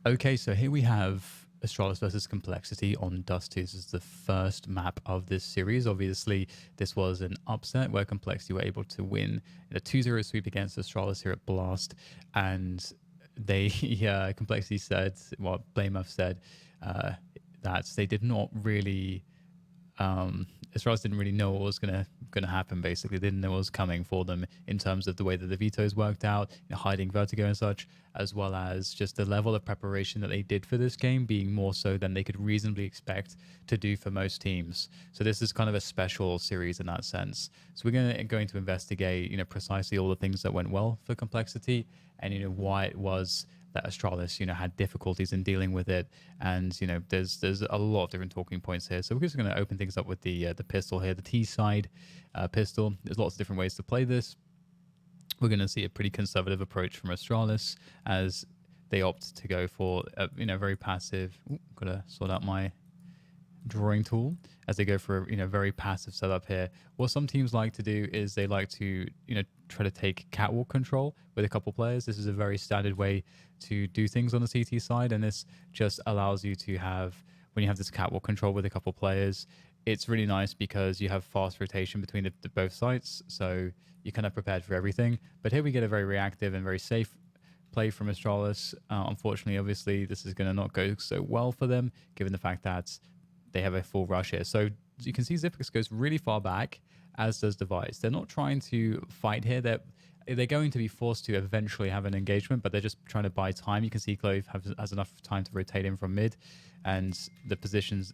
Okay, so here we have Astralis versus Complexity on dust2. This is the first map of this series. Obviously, this was an upset where Complexity were able to win in a 2-0 sweep against Astralis here at Blast. And they, Complexity said, well, Blameoff said, that they did not really Astralis didn't really know what was gonna happen. Basically, they didn't know what was coming for them in terms of the way that the vetoes worked out, hiding Vertigo and such, as well as just the level of preparation that they did for this game being more so than they could reasonably expect to do for most teams. So this is kind of a special series in that sense. So we're going to investigate, precisely all the things that went well for Complexity, and why it was that Astralis, had difficulties in dealing with it. And, there's a lot of different talking points here. So we're just going to open things up with the pistol here, the T side pistol. There's lots of different ways to play this. We're going to see a pretty conservative approach from Astralis as they opt to go for, very passive. Got to sort out my drawing tool as they go for a very passive setup here. What some teams like to do is they like to try to take catwalk control with a couple players. This is a very standard way to do things on the CT side, and this just allows you to have, when you have this catwalk control with a couple players, it's really nice because you have fast rotation between the both sides, so you're kind of prepared for everything. But here we get a very reactive and very safe play from Astralis. Unfortunately, obviously, this is going to not go so well for them, given the fact that they have a full rush here. So you can see Zipex goes really far back, as does Device. They're not trying to fight here. They're going to be forced to eventually have an engagement, but they're just trying to buy time. You can see Clove has enough time to rotate in from mid, and the position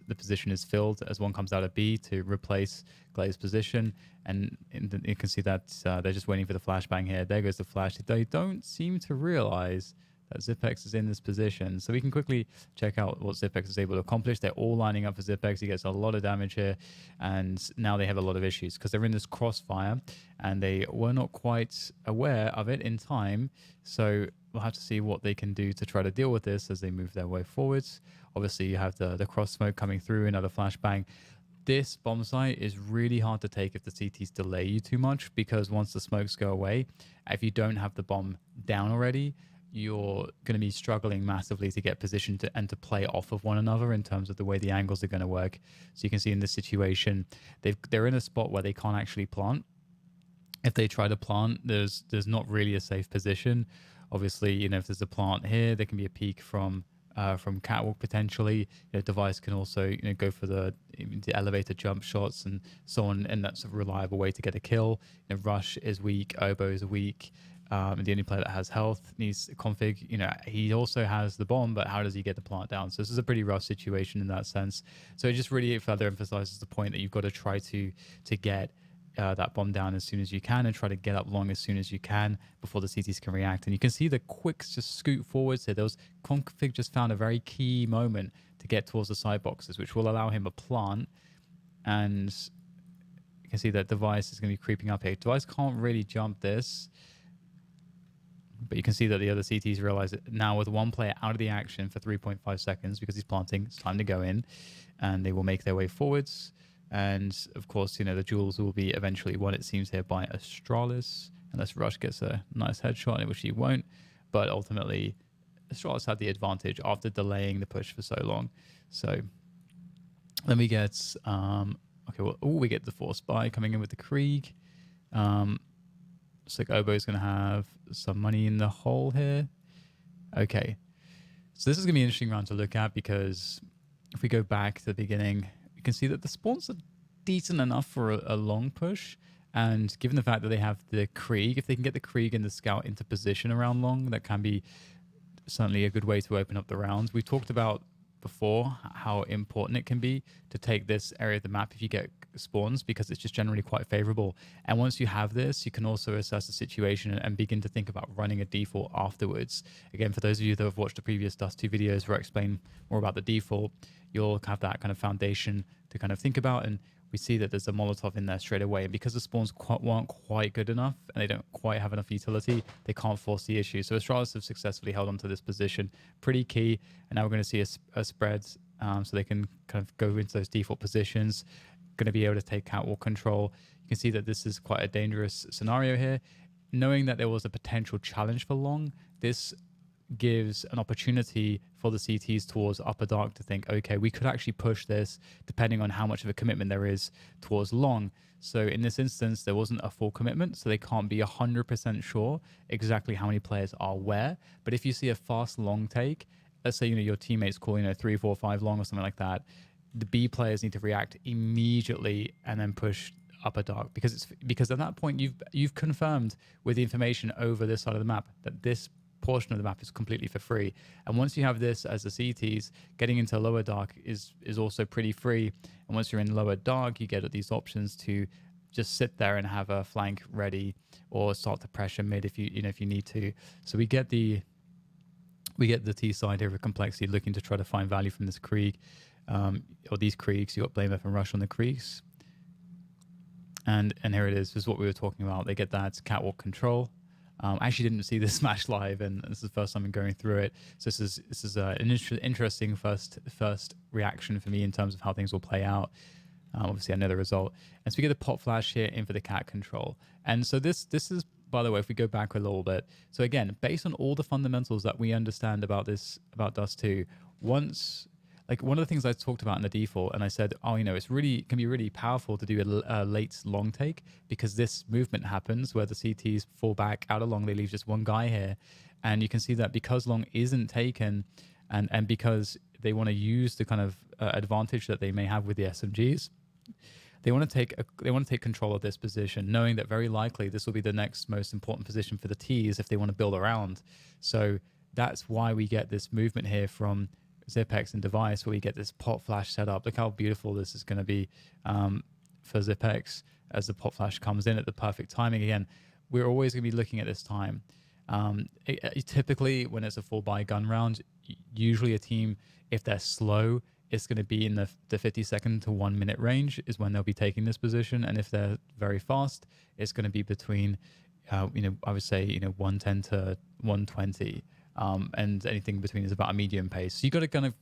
is filled as one comes out of B to replace Glave's position. And you can see that they're just waiting for the flashbang here. There goes the flash. They don't seem to realize that Zipex is in this position. So we can quickly check out what Zipex is able to accomplish. They're all lining up for Zipex. He gets a lot of damage here. And now they have a lot of issues because they're in this crossfire and they were not quite aware of it in time. So we'll have to see what they can do to try to deal with this as they move their way forwards. Obviously, you have the cross smoke coming through, another flashbang. This bomb site is really hard to take if the CTs delay you too much, because once the smokes go away, if you don't have the bomb down already, you're going to be struggling massively to get positioned and to play off of one another in terms of the way the angles are going to work. So you can see in this situation, they're in a spot where they can't actually plant. If they try to plant, there's not really a safe position. Obviously, if there's a plant here, there can be a peek from catwalk potentially. Device can also go for the elevator jump shots and so on, and that's a reliable way to get a kill. Rush is weak, Oboe is weak. The only player that has health needs config. He also has the bomb, but how does he get the plant down? So this is a pretty rough situation in that sense. So it just really further emphasizes the point that you've got to try to get that bomb down as soon as you can and try to get up long as soon as you can before the CTs can react. And you can see the quicks just scoot forwards here. Those config just found a very key moment to get towards the side boxes, which will allow him a plant. And you can see that Device is going to be creeping up here. Device can't really jump this. But you can see that the other CTs realize that now with one player out of the action for 3.5 seconds because he's planting, it's time to go in, and they will make their way forwards. And of course, the duels will be eventually won, it seems here, by Astralis, unless Rush gets a nice headshot, which he won't. But ultimately, Astralis had the advantage after delaying the push for so long. So then we get, we get the Force Buy coming in with the Krieg. Looks like Oboe is going to have some money in the hole here. Okay. So this is going to be an interesting round to look at because if we go back to the beginning, you can see that the spawns are decent enough for a long push. And given the fact that they have the Krieg, if they can get the Krieg and the Scout into position around long, that can be certainly a good way to open up the rounds. We've talked about before how important it can be to take this area of the map if you get spawns, because it's just generally quite favorable. And once you have this, you can also assess the situation and begin to think about running a default afterwards. Again, for those of you that have watched the previous dust2 videos where I explain more about the default, you'll have that kind of foundation to kind of think about. And we see that there's a Molotov in there straight away. And because the spawns weren't quite good enough and they don't quite have enough utility, they can't force the issue. So Astralis have successfully held on to this position. Pretty key. And now we're going to see a spread so they can kind of go into those default positions. Going to be able to take catwalk control. You can see that this is quite a dangerous scenario here. Knowing that there was a potential challenge for long, this gives an opportunity for the CTs towards upper dark to think, okay, we could actually push this depending on how much of a commitment there is towards long. So in this instance, there wasn't a full commitment, so they can't be 100% sure exactly how many players are where. But if you see a fast long take, let's say your teammates call 3, 4, 5 long or something like that, the B players need to react immediately and then push upper dark, because at that point you've confirmed with the information over this side of the map that this portion of the map is completely for free. And once you have this as the CTs, getting into lower dark is also pretty free. And once you're in lower dark, you get these options to just sit there and have a flank ready, or start to pressure mid if you need to. So we get the T side here of complexity, looking to try to find value from this Krieg, or these Kriegs. You got Blame F and Rush on the Kriegs. And here it is. This is what we were talking about. They get that catwalk control. I actually didn't see this match live, and this is the first time I'm going through it. So this is an interesting first reaction for me in terms of how things will play out. Obviously, I know the result. And so we get the pop flash here in for the cat control. And so this is, by the way, if we go back a little bit. So again, based on all the fundamentals that we understand about dust2, one of the things I talked about in the default, and I said, it's can be really powerful to do a late long take, because this movement happens where the CTs fall back out of long, they leave just one guy here. And you can see that because long isn't taken, and because they want to use the kind of advantage that they may have with the SMGs, they want to take control of this position, knowing that very likely this will be the next most important position for the Ts if they want to build around. So that's why we get this movement here from Zipex and Device, where we get this pop flash set up. Look how beautiful this is going to be for Zipex as the pop flash comes in at the perfect timing. Again, we're always going to be looking at this time. Typically, when it's a full buy gun round, usually a team, if they're slow, it's going to be in the 50-second to 1 minute range is when they'll be taking this position. And if they're very fast, it's going to be between, I would say, 110 to 120. And anything between is about a medium pace. So you got to kind of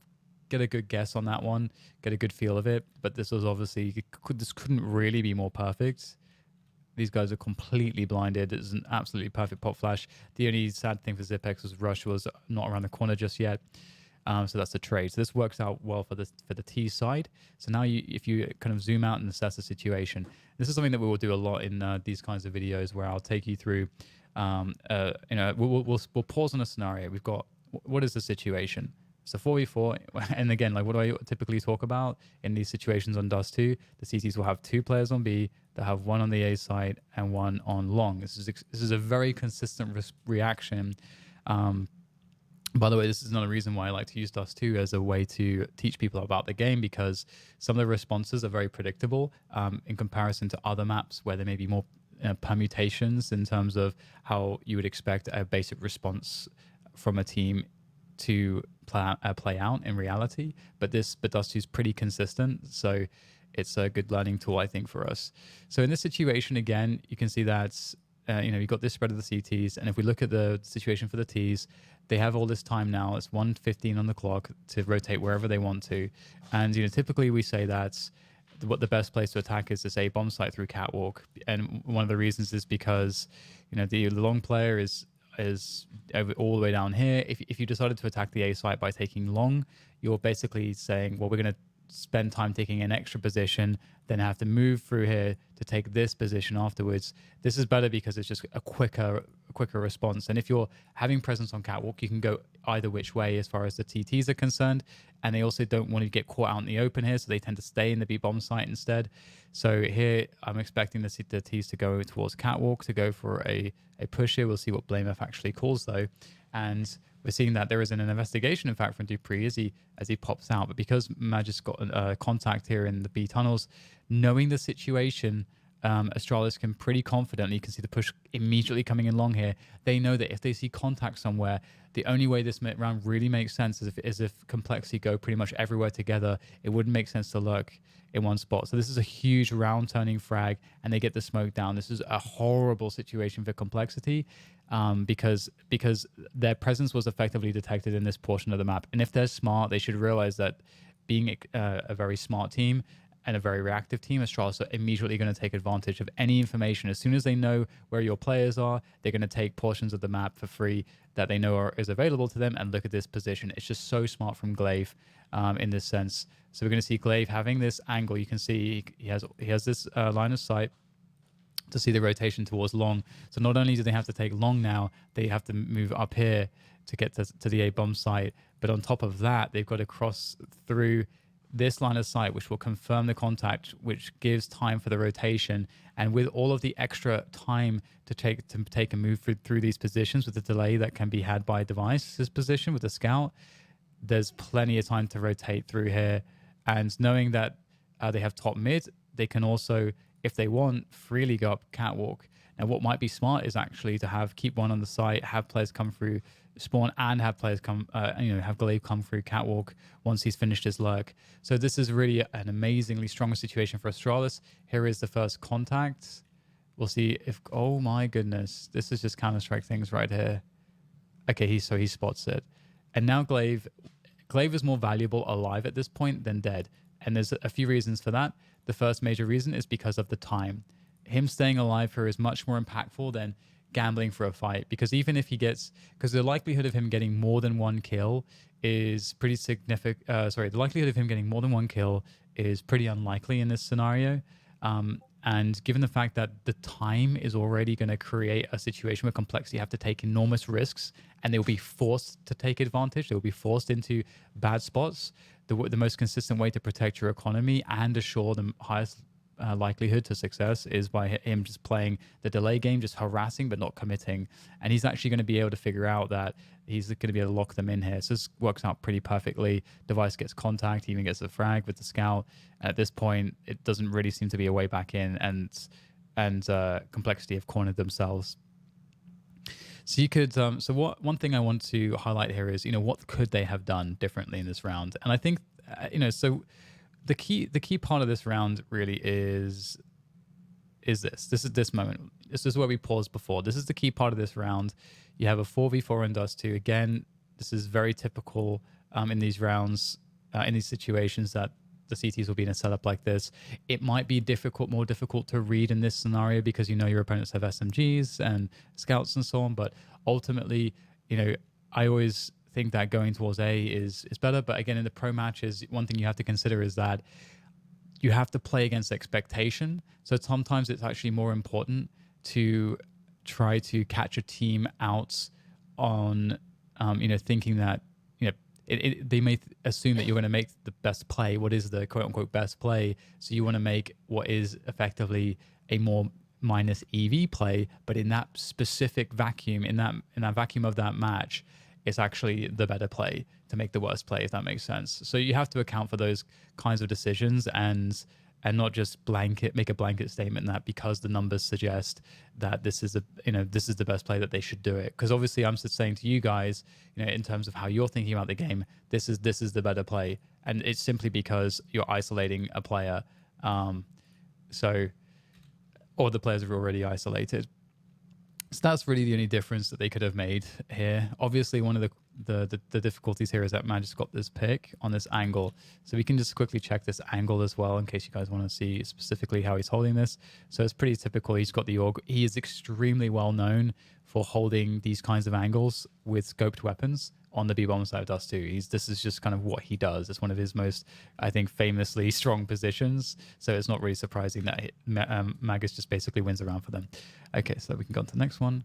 get a good guess on that one, get a good feel of it. But this was obviously, this couldn't really be more perfect. These guys are completely blinded. It's an absolutely perfect pop flash. The only sad thing for Zipex was Rush was not around the corner just yet. So that's the trade. So this works out well for the T side. So now if you kind of zoom out and assess the situation, this is something that we will do a lot in these kinds of videos, where I'll take you through. We'll pause on a scenario. We've got, what is the situation? It's a 4v4, and again, like, what do I typically talk about in these situations on Dust2? The CTs will have 2 players on B, they'll have 1 on the A side and 1 on long. This is a very consistent reaction. By the way, this is another reason why I like to use Dust2 as a way to teach people about the game, because some of the responses are very predictable in comparison to other maps where there may be more permutations in terms of how you would expect a basic response from a team to play out in reality. But Dust2 is pretty consistent, so it's a good learning tool, I think, for us. So in this situation, again, you can see that you've got this spread of the CTs, and if we look at the situation for the Ts, they have all this time now. It's 1:15 on the clock to rotate wherever they want to, and typically we say that what the best place to attack is this A bomb site through catwalk. And one of the reasons is because the long player is all the way down here. If you decided to attack the A site by taking long, you're basically saying, well, we're going to spend time taking an extra position, then have to move through here to take this position afterwards. This is better because it's just a quicker response. And if you're having presence on catwalk, you can go either which way as far as the TTs are concerned. And they also don't want to get caught out in the open here, so they tend to stay in the B bomb site instead. So here I'm expecting the Ts to go towards catwalk to go for a push here. We'll see what Blame F actually calls though. And we're seeing that there is an investigation, in fact, from Dupree as he pops out. But because Magic's got contact here in the B tunnels, knowing the situation, Astralis can pretty confidently, you can see the push immediately coming in long here. They know that if they see contact somewhere, the only way this round really makes sense is if complexity go pretty much everywhere together. It wouldn't make sense to lurk in one spot. So this is a huge round turning frag, and they get the smoke down. This is a horrible situation for complexity. Because their presence was effectively detected in this portion of the map. And if they're smart, they should realize that being a very smart team, and a very reactive team, Astralis are immediately going to take advantage of any information. As soon as they know where your players are, they're going to take portions of the map for free that they know is available to them and look at this position. It's just so smart from Glaive in this sense. So we're going to see Glaive having this angle. You can see he has this line of sight to see the rotation towards long. So not only do they have to take long now, they have to move up here to get to the A bomb site. But on top of that, they've got to cross through this line of sight, which will confirm the contact, which gives time for the rotation. And with all of the extra time to take and move through these positions with the delay that can be had by this position with the scout, there's plenty of time to rotate through here. And knowing that they have top mid, they can also, if they want, freely go up catwalk. Now, what might be smart is actually to keep one on the site, have players come through spawn, and have players have Glaive come through catwalk once he's finished his lurk. So this is really an amazingly strong situation for Astralis. Here is the first contact. We'll see if, oh my goodness, this is just Counter-Strike things right here. Okay, he spots it. And now Glaive is more valuable alive at this point than dead. And there's a few reasons for that. The first major reason is because of the time. Him staying alive here is much more impactful than gambling for a fight, because even if because the likelihood of him getting more than one kill is pretty significant. The likelihood of him getting more than one kill is pretty unlikely in this scenario. And given the fact that the time is already going to create a situation where Complexity have to take enormous risks and they will be forced to take advantage, they will be forced into bad spots, the most consistent way to protect your economy and assure the highest likelihood to success is by him just playing the delay game, just harassing but not committing. And he's actually going to be able to figure out that he's going to be able to lock them in here. So this works out pretty perfectly. Device gets contact, he even gets a frag with the scout. At this point, it doesn't really seem to be a way back in, and Complexity have cornered themselves. So you could, one thing I want to highlight here is, what could they have done differently in this round? And I think, so the key part of this round really is this moment. This is where we paused before. This is the key part of this round. You have a 4v4 in dust2. Again, this is very typical in these rounds, in these situations, that the CTs will be in a setup like this. It might be more difficult to read in this scenario because your opponents have SMGs and scouts and so on. But ultimately, I always think that going towards A is better. But again, in the pro matches, one thing you have to consider is that you have to play against expectation. So sometimes it's actually more important to try to catch a team out on, thinking that, they may assume that you're going to make the best play. What is the quote unquote best play? So you want to make what is effectively a more minus EV play, but in that specific vacuum, in that vacuum of that match, it's actually the better play to make the worst play, if that makes sense. So you have to account for those kinds of decisions and not just make a blanket statement that because the numbers suggest that this is the best play that they should do it. Because obviously I'm just saying to you guys, in terms of how you're thinking about the game, this is the better play, and it's simply because you're isolating a player, or the players are already isolated. So that's really the only difference that they could have made here. Obviously, one of the difficulties here is that man just got this pick on this angle. So we can just quickly check this angle as well in case you guys want to see specifically how he's holding this. So it's pretty typical. He's got the AUG. He is extremely well known for holding these kinds of angles with scoped weapons on the B-bomb side of dust2. This is just kind of what he does. It's one of his most, I think, famously strong positions. So it's not really surprising that Magus just basically wins around for them. Okay, so we can go on to the next one.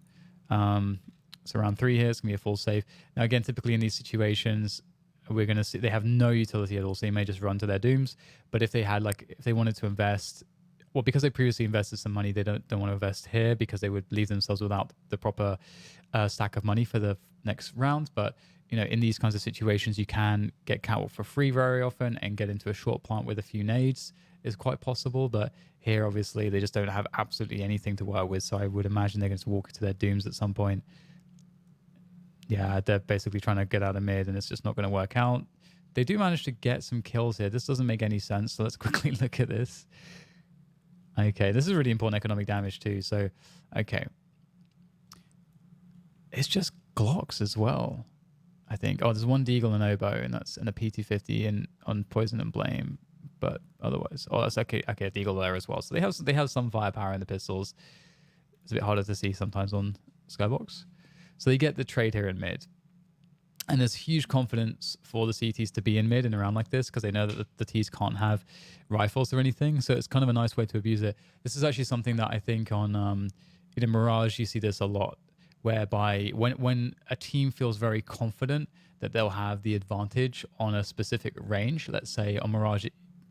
So round 3 here, it's going to be a full save. Now, again, typically in these situations, we're going to see they have no utility at all, so they may just run to their dooms. But if they wanted to invest, well, because they previously invested some money, they don't want to invest here because they would leave themselves without the proper stack of money for the next round. But in these kinds of situations, you can get catwalk for free very often and get into a short plant with a few nades is quite possible. But here, obviously, they just don't have absolutely anything to work with. So I would imagine they're going to walk to their dooms at some point. Yeah, they're basically trying to get out of mid, and it's just not going to work out. They do manage to get some kills here. This doesn't make any sense, so let's quickly look at this. Okay, this is really important economic damage too. So, okay. It's just Glocks as well, I think. Oh, there's one Deagle and Oboe, and a PT50 on Poison and Blame. but otherwise, oh, that's okay. Okay, Deagle there as well. So they have some firepower in the pistols. It's a bit harder to see sometimes on Skybox. So they get the trade here in mid. And there's huge confidence for the CTs to be in mid and around like this because they know that the Ts can't have rifles or anything. So it's kind of a nice way to abuse it. This is actually something that I think on Mirage, you see this a lot, whereby when a team feels very confident that they'll have the advantage on a specific range, let's say on Mirage,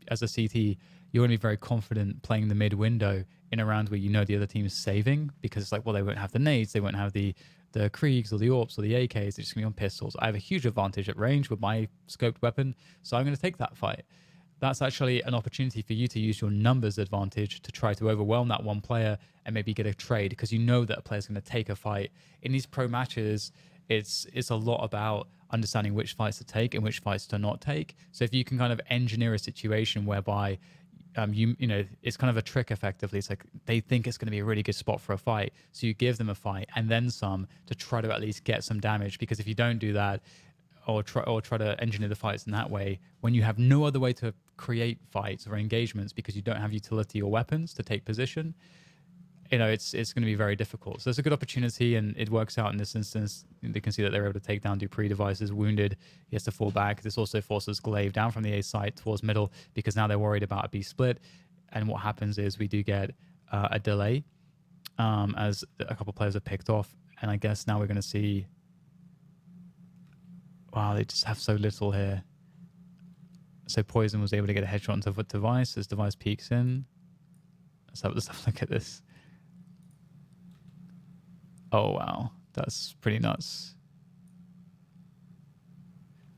as a CT, you're going to be very confident playing the mid window in a round where you know the other team is saving because it's like, well, they won't have the nades, they won't have the Kriegs or the AWPs or the AKs, they're just going to be on pistols. I have a huge advantage at range with my scoped weapon, so I'm going to take that fight. That's actually an opportunity for you to use your numbers advantage to try to overwhelm that one player and maybe get a trade because you know that a player's going to take a fight. In these pro matches, it's a lot about understanding which fights to take and which fights to not take. So if you can kind of engineer a situation whereby you know, it's kind of a trick effectively. It's like they think it's going to be a really good spot for a fight. So you give them a fight and then some to try to at least get some damage. Because if you don't do that or try to engineer the fights in that way, when you have no other way to create fights or engagements because you don't have utility or weapons to take position, you know, it's going to be very difficult. So it's a good opportunity, and it works out in this instance. They can see that they're able to take down Dupree. Device is wounded. He has to fall back. This also forces Glaive down from the A site towards middle because now they're worried about a B split. And what happens is we do get a delay as a couple players are picked off. And I guess now we're going to see... Wow, they just have so little here. So Poison was able to get a headshot into Device as Device peeks in. Let's have a look at this. Oh, wow. That's pretty nuts.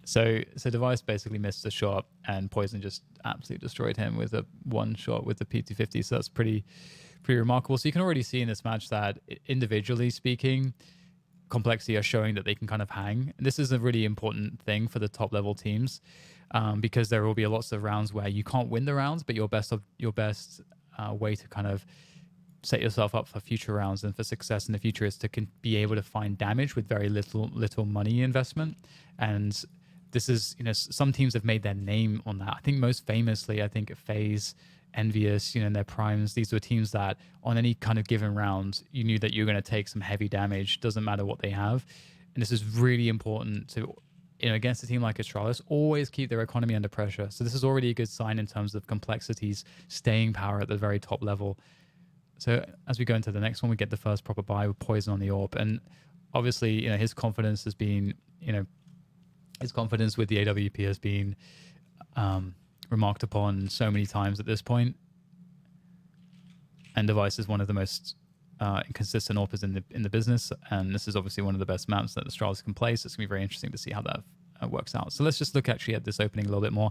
So Device basically missed the shot, and Poison just absolutely destroyed him with a one shot with the P250. So that's pretty remarkable. So you can already see in this match that, individually speaking, Complexity are showing that they can kind of hang. And this is a really important thing for the top level teams because there will be lots of rounds where you can't win the rounds, but your best way to kind of set yourself up for future rounds and for success in the future is to be able to find damage with very little money investment. And this is, you know, some teams have made their name on that. I think most famously, FaZe, Envious, you know, in their primes, these were teams that on any kind of given round, you knew that you're going to take some heavy damage, doesn't matter what they have. And this is really important to, you know, against a team like Astralis, always keep their economy under pressure. So this is already a good sign in terms of Complexity's staying power at the very top level. So as we go into the next one, we get the first proper buy with Poison on the AWP. And obviously, you know, his confidence has been, you know, his confidence with the AWP has been remarked upon so many times at this point. And Device is one of the most inconsistent AWPers in the business. And this is obviously one of the best maps that Astralis can play. So it's going to be very interesting to see how that works out. So let's just look actually at this opening a little bit more.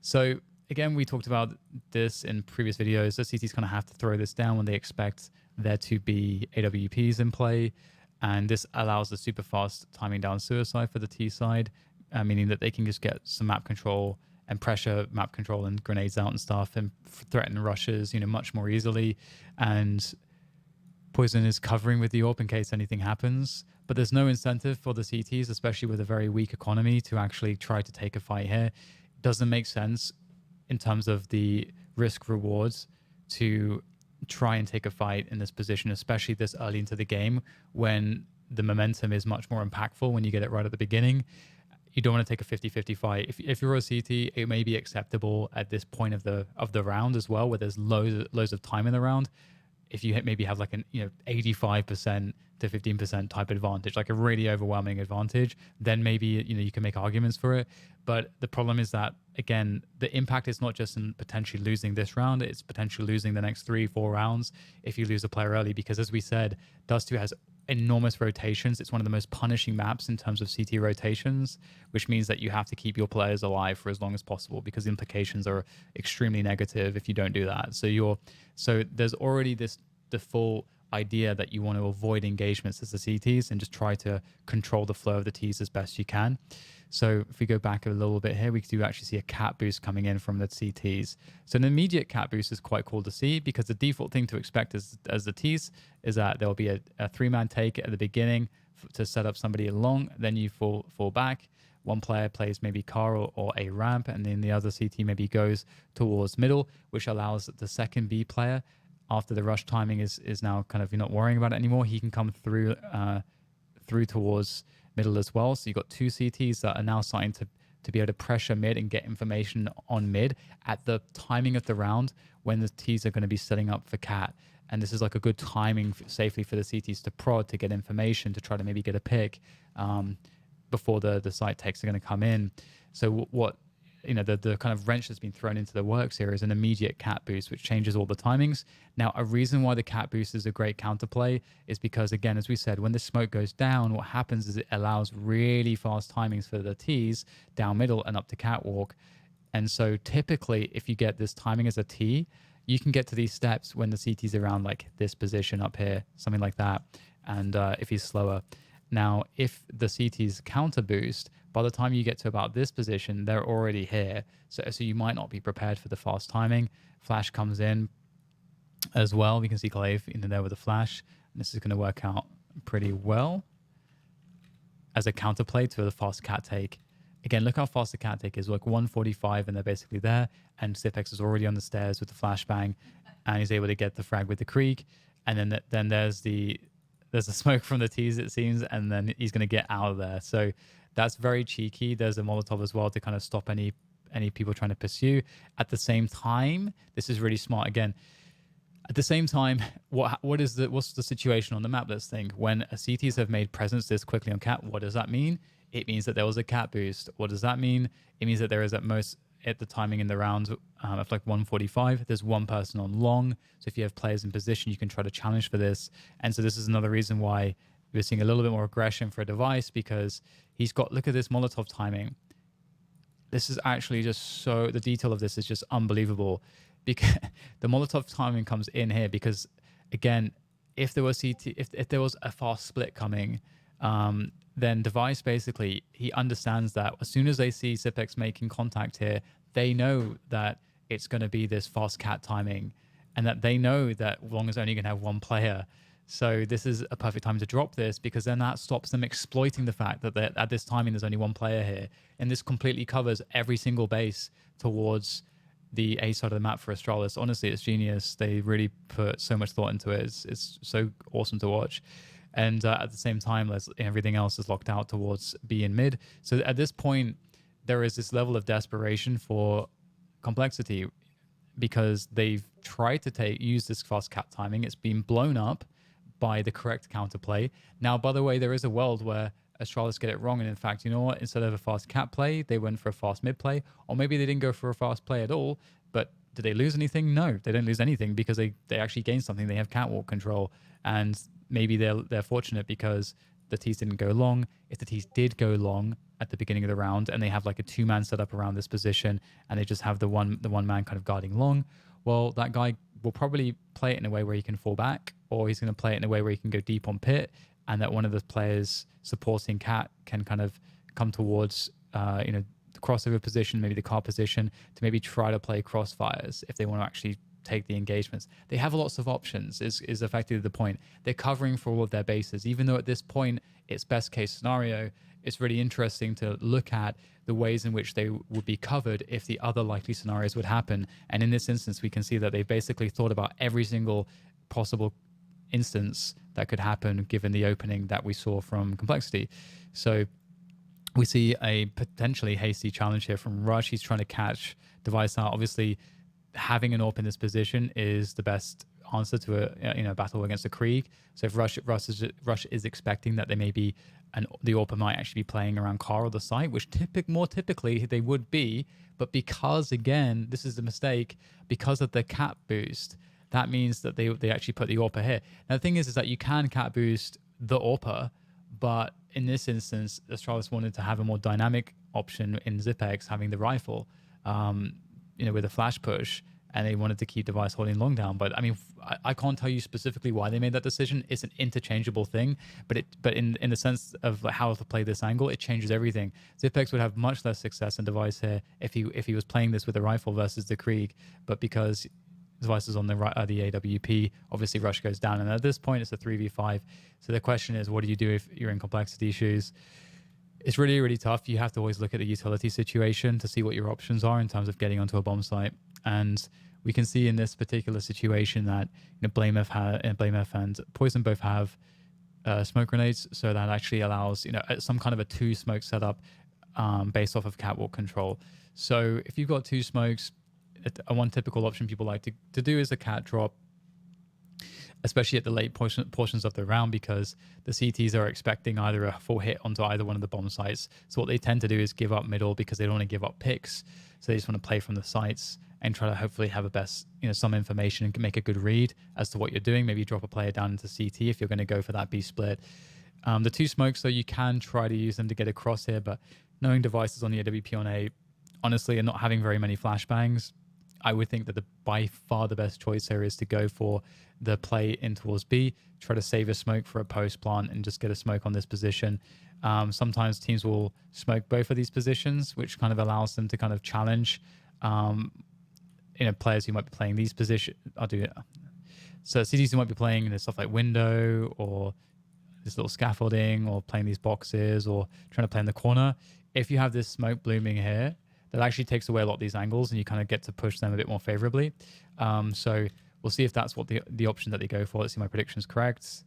So again, we talked about this in previous videos. The CTs kind of have to throw this down when they expect there to be AWPs in play. And this allows the super fast timing down suicide for the T side, meaning that they can just get some map control and pressure map control and grenades out and stuff and threaten rushes, you know, much more easily. And Poison is covering with the AWP in case anything happens. But there's no incentive for the CTs, especially with a very weak economy, to actually try to take a fight here. It doesn't make sense in terms of the risk rewards to try and take a fight in this position, especially this early into the game when the momentum is much more impactful when you get it right at the beginning. You don't want to take a 50-50 fight. If you're a CT, it may be acceptable at this point of the round as well, where there's loads of time in the round. If you maybe have like an 85% to 15% type advantage, like a really overwhelming advantage, then maybe you can make arguments for it. But the problem is that, again, the impact is not just in potentially losing this round, it's potentially losing the next 3-4 rounds if you lose a player early. Because as we said, dust2 has enormous rotations. It's one of the most punishing maps in terms of CT rotations, which means that you have to keep your players alive for as long as possible because the implications are extremely negative if you don't do that. So there's already this default idea that you want to avoid engagements as the CTs and just try to control the flow of the Ts as best you can. So if we go back a little bit here, we do actually see a cap boost coming in from the CTs. So an immediate cap boost is quite cool to see because the default thing to expect as the Ts is that there'll be a 3-man take at the beginning to set up somebody along, then you fall back. one player plays maybe car or a ramp, and then the other CT maybe goes towards middle, which allows the second B player, after the rush timing is now kind of, you're not worrying about it anymore, he can come through towards middle as well. So you've got two CTs that are now starting to be able to pressure mid and get information on mid at the timing of the round when the Ts are going to be setting up for cat. And this is like a good timing safely for the CTs to prod, to get information, to try to maybe get a pick before the site takes are going to come in. So what the kind of wrench that's been thrown into the works here is an immediate cat boost, which changes all the timings. Now, a reason why the cat boost is a great counterplay is because, again, as we said, when the smoke goes down, what happens is it allows really fast timings for the Ts down middle and up to catwalk. And so typically, if you get this timing as a T, you can get to these steps when the CT's around like this position up here, something like that. And if he's slower. Now, if the CT's counter boost, by the time you get to about this position, they're already here. So you might not be prepared for the fast timing. Flash comes in as well. We can see Glaive in there with a flash. And this is going to work out pretty well as a counterplay to the fast cat take. Again, look how fast the cat take is. Like 145 and they're basically there. And Zipex is already on the stairs with the flashbang. And he's able to get the frag with the Krieg. And then there's the smoke from the T's, it seems. And then he's going to get out of there. So that's very cheeky. There's a Molotov as well to kind of stop any people trying to pursue. At the same time, this is really smart. Again, at the same time, what's the situation on the map? Let's think. When CTs have made presence this quickly on cat, what does that mean? It means that there was a cat boost. What does that mean? It means that there is at the timing in the round of like 145, there's one person on long. So if you have players in position, you can try to challenge for this. And so this is another reason why we're seeing a little bit more aggression for a device, because he's got, look at this Molotov timing. This is actually just the detail of this is just unbelievable. Because the Molotov timing comes in here because, again, if there was if there was a fast split coming, then device basically, he understands that as soon as they see Zipex making contact here, they know that it's going to be this fast cat timing, and that they know that Long is only going to have one player. So this is a perfect time to drop this, because then that stops them exploiting the fact that at this timing there's only one player here, and this completely covers every single base towards the A side of the map for Astralis. Honestly, it's genius. They really put so much thought into it. It's so awesome to watch. And at the same time, everything else is locked out towards B and mid. So at this point, there is this level of desperation for complexity, because they've tried to use this fast cat timing. It's been blown up by the correct counterplay. Now, by the way, there is a world where Astralis get it wrong, and in fact, you know what? Instead of a fast cat play, they went for a fast mid play, or maybe they didn't go for a fast play at all. But did they lose anything? No, they didn't lose anything, because they actually gained something. They have catwalk control, and maybe they're fortunate because the T's didn't go long. If the T's did go long at the beginning of the round, and they have like a two-man setup around this position, and they just have the one man kind of guarding long, well, that guy will probably play it in a way where he can fall back, or he's going to play it in a way where he can go deep on pit, and that one of the players supporting cat can kind of come towards the crossover position, maybe the car position, to maybe try to play crossfires if they want to actually take the engagements. They have lots of options, is effectively the point. They're covering for all of their bases, even though at this point it's best case scenario. It's really interesting to look at the ways in which they would be covered if the other likely scenarios would happen. And in this instance, we can see that they basically thought about every single possible instance that could happen given the opening that we saw from Complexity. So we see a potentially hasty challenge here from Rush. He's trying to catch Device out. Obviously, having an AWP in this position is the best answer to a battle against a Krieg. So if Rush is expecting that they may be, and the AWP might actually be playing around car or the site, which more typically they would be, but because, again, this is the mistake, because of the cat boost, that means that they actually put the AWP here. Now, the thing is that you can cat boost the AWP, but in this instance, Astralis wanted to have a more dynamic option in Zipex, having the rifle, with a flash push, and they wanted to keep Device holding long down. But I mean, I can't tell you specifically why they made that decision. It's an interchangeable thing, but in the sense of how to play this angle, it changes everything. Zipex would have much less success in Device here if he was playing this with a rifle versus the Krieg, but because Device is on the right, the AWP, obviously Rush goes down, and at this point it's a 3v5. So the question is, what do you do if you're in Complexity shoes? It's really, really tough. You have to always look at the utility situation to see what your options are in terms of getting onto a bomb site. And we can see in this particular situation that Blameff and Poison both have smoke grenades, so that actually allows some kind of a 2 smoke setup based off of catwalk control. So if you've got 2 smokes, one typical option people like to do is a cat drop, especially at the late portions of the round, because the CTs are expecting either a full hit onto either one of the bomb sites. So what they tend to do is give up middle because they don't want to give up picks. So they just want to play from the sites and try to hopefully have a best, some information and make a good read as to what you're doing. Maybe drop a player down into CT if you're going to go for that B split. The 2 smokes, though, you can try to use them to get across here, but knowing devices on the AWP on A, honestly, and not having very many flashbangs, I would think that by far the best choice here is to go for the play in towards B, try to save a smoke for a post plant and just get a smoke on this position. Sometimes teams will smoke both of these positions, which kind of allows them to kind of challenge players who might be playing these positions. So CDs who might be playing this stuff like window or this little scaffolding or playing these boxes or trying to play in the corner. If you have this smoke blooming here, that actually takes away a lot of these angles and you kind of get to push them a bit more favorably. So we'll see if that's what the option that they go for. Let's see my prediction's correct.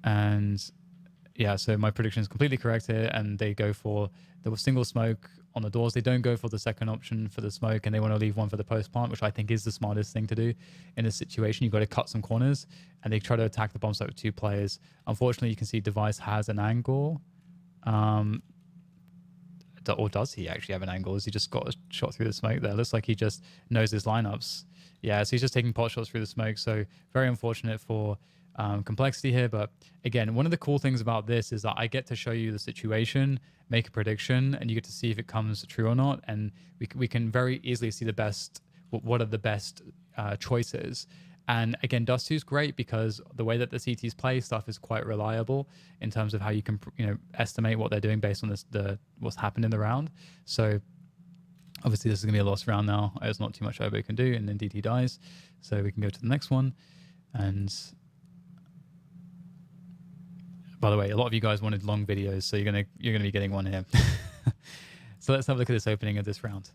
And yeah, so my prediction is completely correct here, and they go for the single smoke on the doors. They don't go for the second option for the smoke, and they want to leave one for the post plant, which I think is the smartest thing to do in this situation. You've got to cut some corners, and they try to attack the bomb site with 2 players. Unfortunately, you can see Device has an angle. Or does he actually have an angle? Has he just got a shot through the smoke there? Looks like he just knows his lineups. Yeah, so he's just taking pot shots through the smoke. So very unfortunate for complexity here. But again, one of the cool things about this is that I get to show you the situation, make a prediction, and you get to see if it comes true or not. And we can very easily see what are the best choices. And again, dust2 is great because the way that the CTs play stuff is quite reliable in terms of how you can estimate what they're doing based on what's happened in the round. So obviously this is going to be a lost round now. There's not too much Obo can do, and indeed he dies. So we can go to the next one. And by the way, a lot of you guys wanted long videos, so you're gonna be getting one here. So let's have a look at this opening of this round.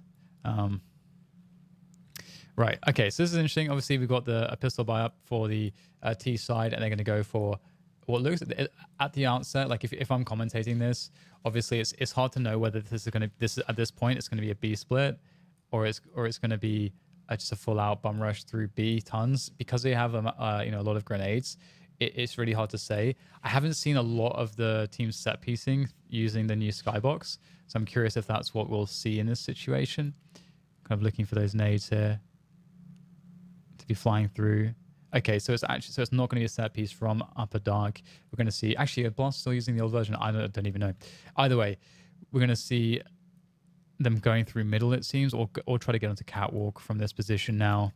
Right. Okay. So this is interesting. Obviously, we've got a pistol buy up for the T side, and they're going to go for what looks at the outset. Like if I'm commentating this, obviously it's hard to know whether this is at this point it's going to be a B split, or it's going to be just a full out bum rush through B tons, because they have a lot of grenades. It's really hard to say. I haven't seen a lot of the team set piecing using the new Skybox, so I'm curious if that's what we'll see in this situation. Kind of looking for those nades here to be flying through. Okay, so it's not going to be a set piece from upper dark. We're going to see actually a blast still using the old version. I don't even know. Either way, we're going to see them going through middle, it seems, or try to get onto catwalk from this position now.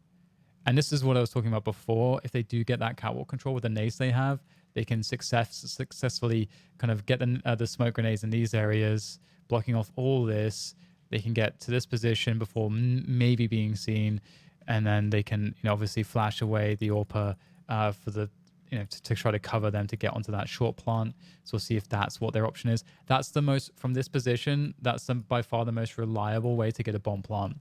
And this is what I was talking about before. If they do get that catwalk control with the nades they have, they can successfully kind of get the smoke grenades in these areas, blocking off all this. They can get to this position before maybe being seen, and then they can obviously flash away the AWPer for the to try to cover them to get onto that short plant. So we'll see if that's what their option is. That's the most, from this position, that's by far the most reliable way to get a bomb plant.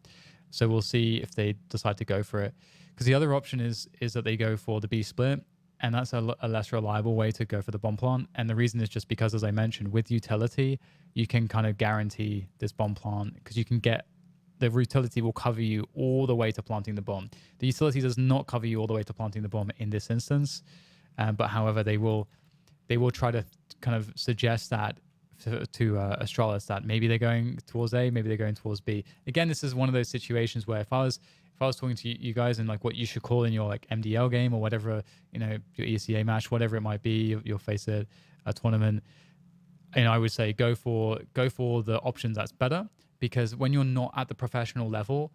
So we'll see if they decide to go for it. Because the other option is that they go for the B split, and that's a less reliable way to go for the bomb plant. And the reason is just because, as I mentioned, with utility, you can kind of guarantee this bomb plant, because you can get, the utility will cover you all the way to planting the bomb. The utility does not cover you all the way to planting the bomb in this instance, but however, they will try to kind of suggest that to Astralis that maybe they're going towards A, maybe they're going towards B. Again, this is one of those situations where if I was talking to you guys and like what you should call in your like MDL game or whatever, your ECA match, whatever it might be, you'll face it a tournament, I would say go for the option that's better, because when you're not at the professional level,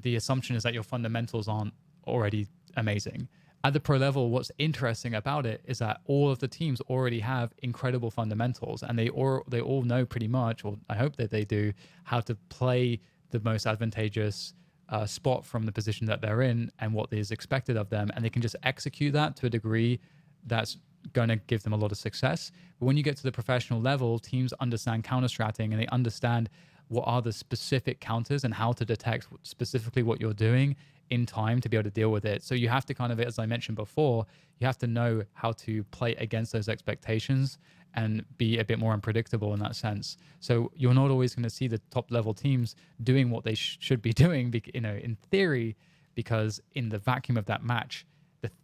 the assumption is that your fundamentals aren't already amazing. At the pro level, what's interesting about it is that all of the teams already have incredible fundamentals, and they all know pretty much, or I hope that they do, how to play the most advantageous spot from the position that they're in and what is expected of them, and they can just execute that to a degree that's going to give them a lot of success. But when you get to the professional level, teams understand counter-stratting and they understand what are the specific counters and how to detect specifically what you're doing in time to be able to deal with it. So you have to kind of, as I mentioned before, you have to know how to play against those expectations and be a bit more unpredictable in that sense. So you're not always going to see the top level teams doing what they should be doing, in theory, because in the vacuum of that match,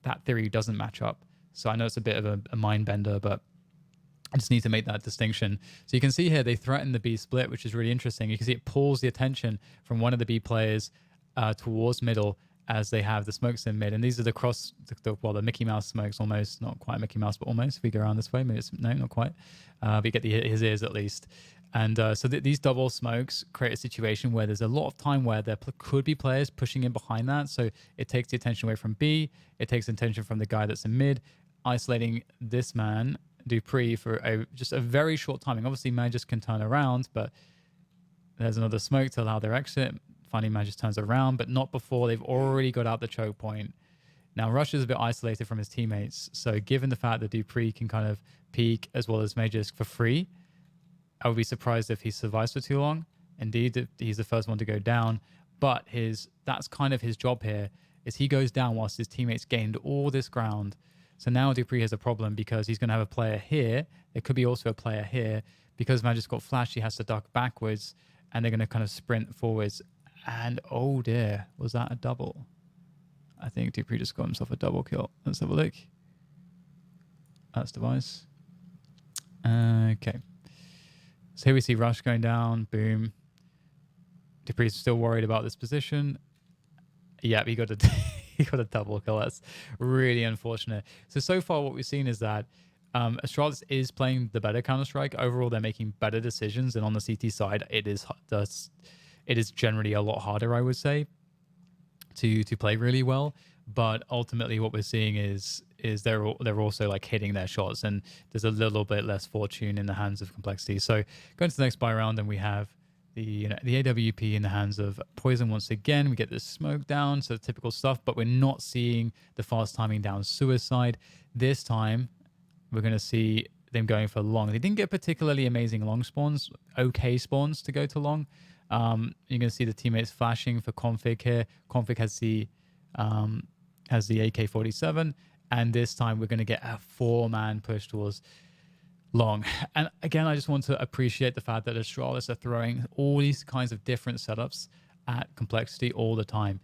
that theory doesn't match up. So I know it's a bit of a mind bender, but I just need to make that distinction. So you can see here, they threaten the B split, which is really interesting. You can see it pulls the attention from one of the B players towards middle as they have the smokes in mid. And these are the Mickey Mouse smokes, almost, not quite Mickey Mouse, but almost. If we go around this way, maybe it's, no, not quite. But you get his ears at least. And so these double smokes create a situation where there's a lot of time where there could be players pushing in behind that. So it takes the attention away from B. It takes attention from the guy that's in mid, isolating this man, Dupree, for just a very short timing. Obviously, Magic can turn around, but there's another smoke to allow their exit. Finally, Magic turns around, but not before they've already got out the choke point. Now, Rush is a bit isolated from his teammates. So given the fact that Dupree can kind of peek as well as Magic for free, I would be surprised if he survives for too long. Indeed, he's the first one to go down. But that's kind of his job here, is he goes down whilst his teammates gained all this ground. So now Dupree has a problem because he's going to have a player here. There could be also a player here. Because Magic's got flash, he has to duck backwards, and they're going to kind of sprint forwards. And oh dear, was that a double? I think Dupree just got himself a double kill. Let's have a look. That's device. Okay. So here we see Rush going down. Boom. Dupree's still worried about this position. Yeah, he got a double kill. That's really unfortunate. So far what we've seen is that Astralis is playing the better Counter-Strike. Overall, they're making better decisions. And on the CT side, it is generally a lot harder, I would say, to play really well. But ultimately what we're seeing is they're also like hitting their shots, and there's a little bit less fortune in the hands of Complexity. So going to the next buy round, and we have the AWP in the hands of Poison once again. We get this smoke down, so typical stuff, but we're not seeing the fast timing down suicide. This time we're going to see them going for long. They didn't get particularly amazing long spawns, okay spawns to go to long. You're going to see the teammates flashing for Config here. Config has the AK-47, and this time we're going to get a 4-man push towards long. And again, I just want to appreciate the fact that Astralis are throwing all these kinds of different setups at Complexity all the time.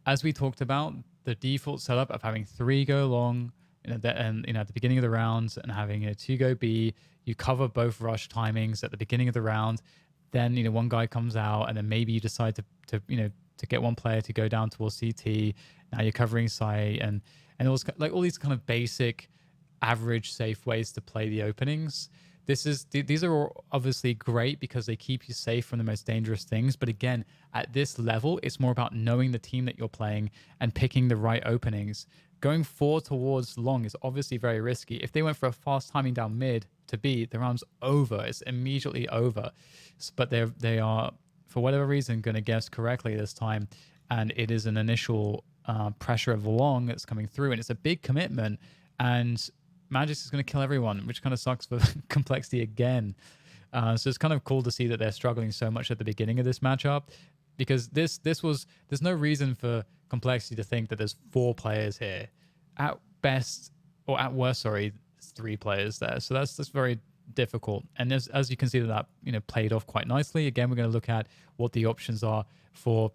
As we talked about, the default setup of having 3 go long, and at the beginning of the round, and having 2 go B, you cover both rush timings at the beginning of the round. Then one guy comes out, and then maybe you decide to get one player to go down towards CT. Now you're covering site, and it was like all these kind of basic, average, safe ways to play the openings. These are all obviously great because they keep you safe from the most dangerous things. But again, at this level, it's more about knowing the team that you're playing and picking the right openings. Going 4 towards long is obviously very risky. If they went for a fast timing down mid to B, the round's over. It's immediately over. But they are, for whatever reason, going to guess correctly this time. And it is an initial pressure of long that's coming through. And it's a big commitment. And Magic is going to kill everyone, which kind of sucks for Complexity again. So it's kind of cool to see that they're struggling so much at the beginning of this matchup, because there's no reason for Complexity to think that there's 4 players here. At best, or at worst, sorry, there's 3 players there. So that's very difficult. And as you can see that played off quite nicely. Again, we're going to look at what the options are for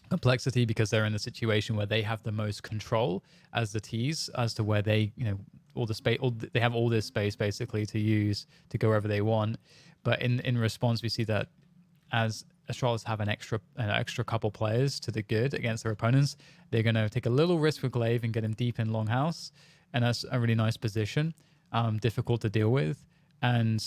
Complexity, because they're in a situation where they have the most control as the T's as to where they they have all this space basically to use to go wherever they want. But in response, we see that as Astralis have an extra couple players to the good against their opponents, they're going to take a little risk with Glaive and get him deep in Longhouse, and that's a really nice position, difficult to deal with. And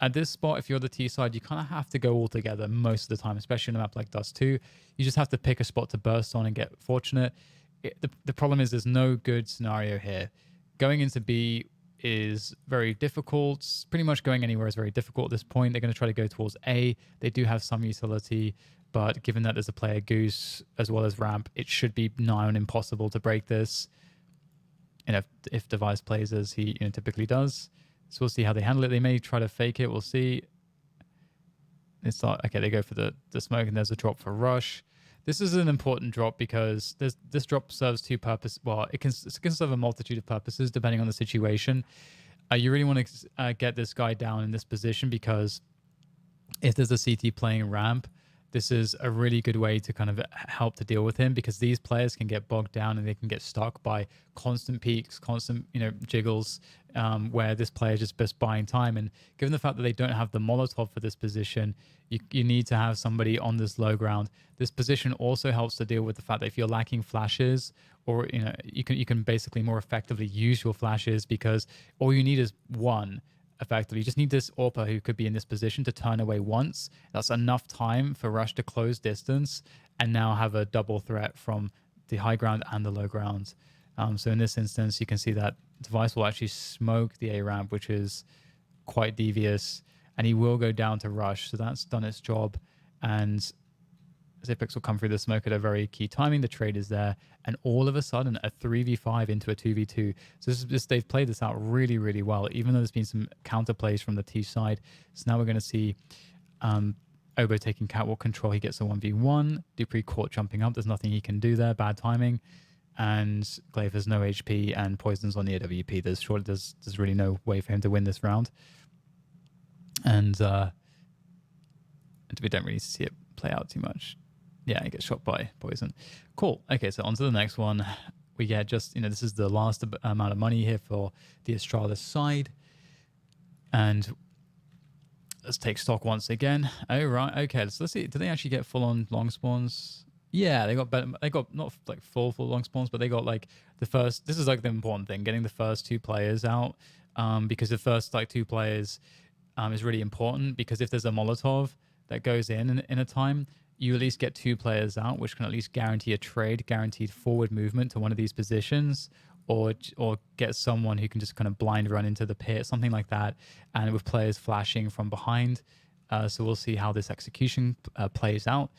at this spot, if you're the T side, you kind of have to go all together most of the time, especially in a map like Dust2. You just have to pick a spot to burst on and get fortunate. The problem is there's no good scenario here. Going into B is very difficult. Pretty much going anywhere is very difficult at this point. They're going to try to go towards A. They do have some utility, but given that there's a player Goose as well as Ramp, it should be nigh on impossible to break this. if Device plays as he typically does. So we'll see how they handle it. They may try to fake it. We'll see. It's like, okay, they go for the smoke, and there's a drop for Rush. This is an important drop because this drop serves two purposes. Well, it can serve a multitude of purposes depending on the situation. You really want to get this guy down in this position because if there's a CT playing ramp, this is a really good way to kind of help to deal with him, because these players can get bogged down and they can get stuck by constant peaks, constant jiggles, where this player is just buying time. And given the fact that they don't have the Molotov for this position, you need to have somebody on this low ground. This position also helps to deal with the fact that if you're lacking flashes, or you can basically more effectively use your flashes, because all you need is one. Effectively, you just need this AWPer who could be in this position to turn away once. That's enough time for Rush to close distance and now have a double threat from the high ground and the low ground. So in this instance, you can see that Device will actually smoke the A ramp, which is quite devious, and he will go down to Rush. So that's done its job, and Xapex will come through the smoke at a very key timing. The trade is there, and all of a sudden a 3v5 into a 2v2. So they've played this out really, really well, even though there's been some counter plays from the T side. So now we're going to see Obo taking catwalk control. He gets a 1v1. Dupree caught jumping up. There's nothing he can do there. Bad timing. And Glaive has no HP, and Poison's on the AWP. There's really no way for him to win this round. And we don't really see it play out too much. Yeah, he gets shot by Poison. Cool. Okay, so on to the next one. We get just, this is the last amount of money here for the Astralis side. And let's take stock once again. Oh, right. Okay, so let's see. Do they actually get full-on long spawns? Yeah, they got better. They got not like full long spawns, but they got like the first. This is like the important thing, getting the first two players out, because the first like two players is really important, because if there's a Molotov that goes in a time, you at least get two players out, which can at least guarantee a trade, guaranteed forward movement to one of these positions, or get someone who can just kind of blind run into the pit, something like that, and with players flashing from behind. So we'll see how this execution plays out.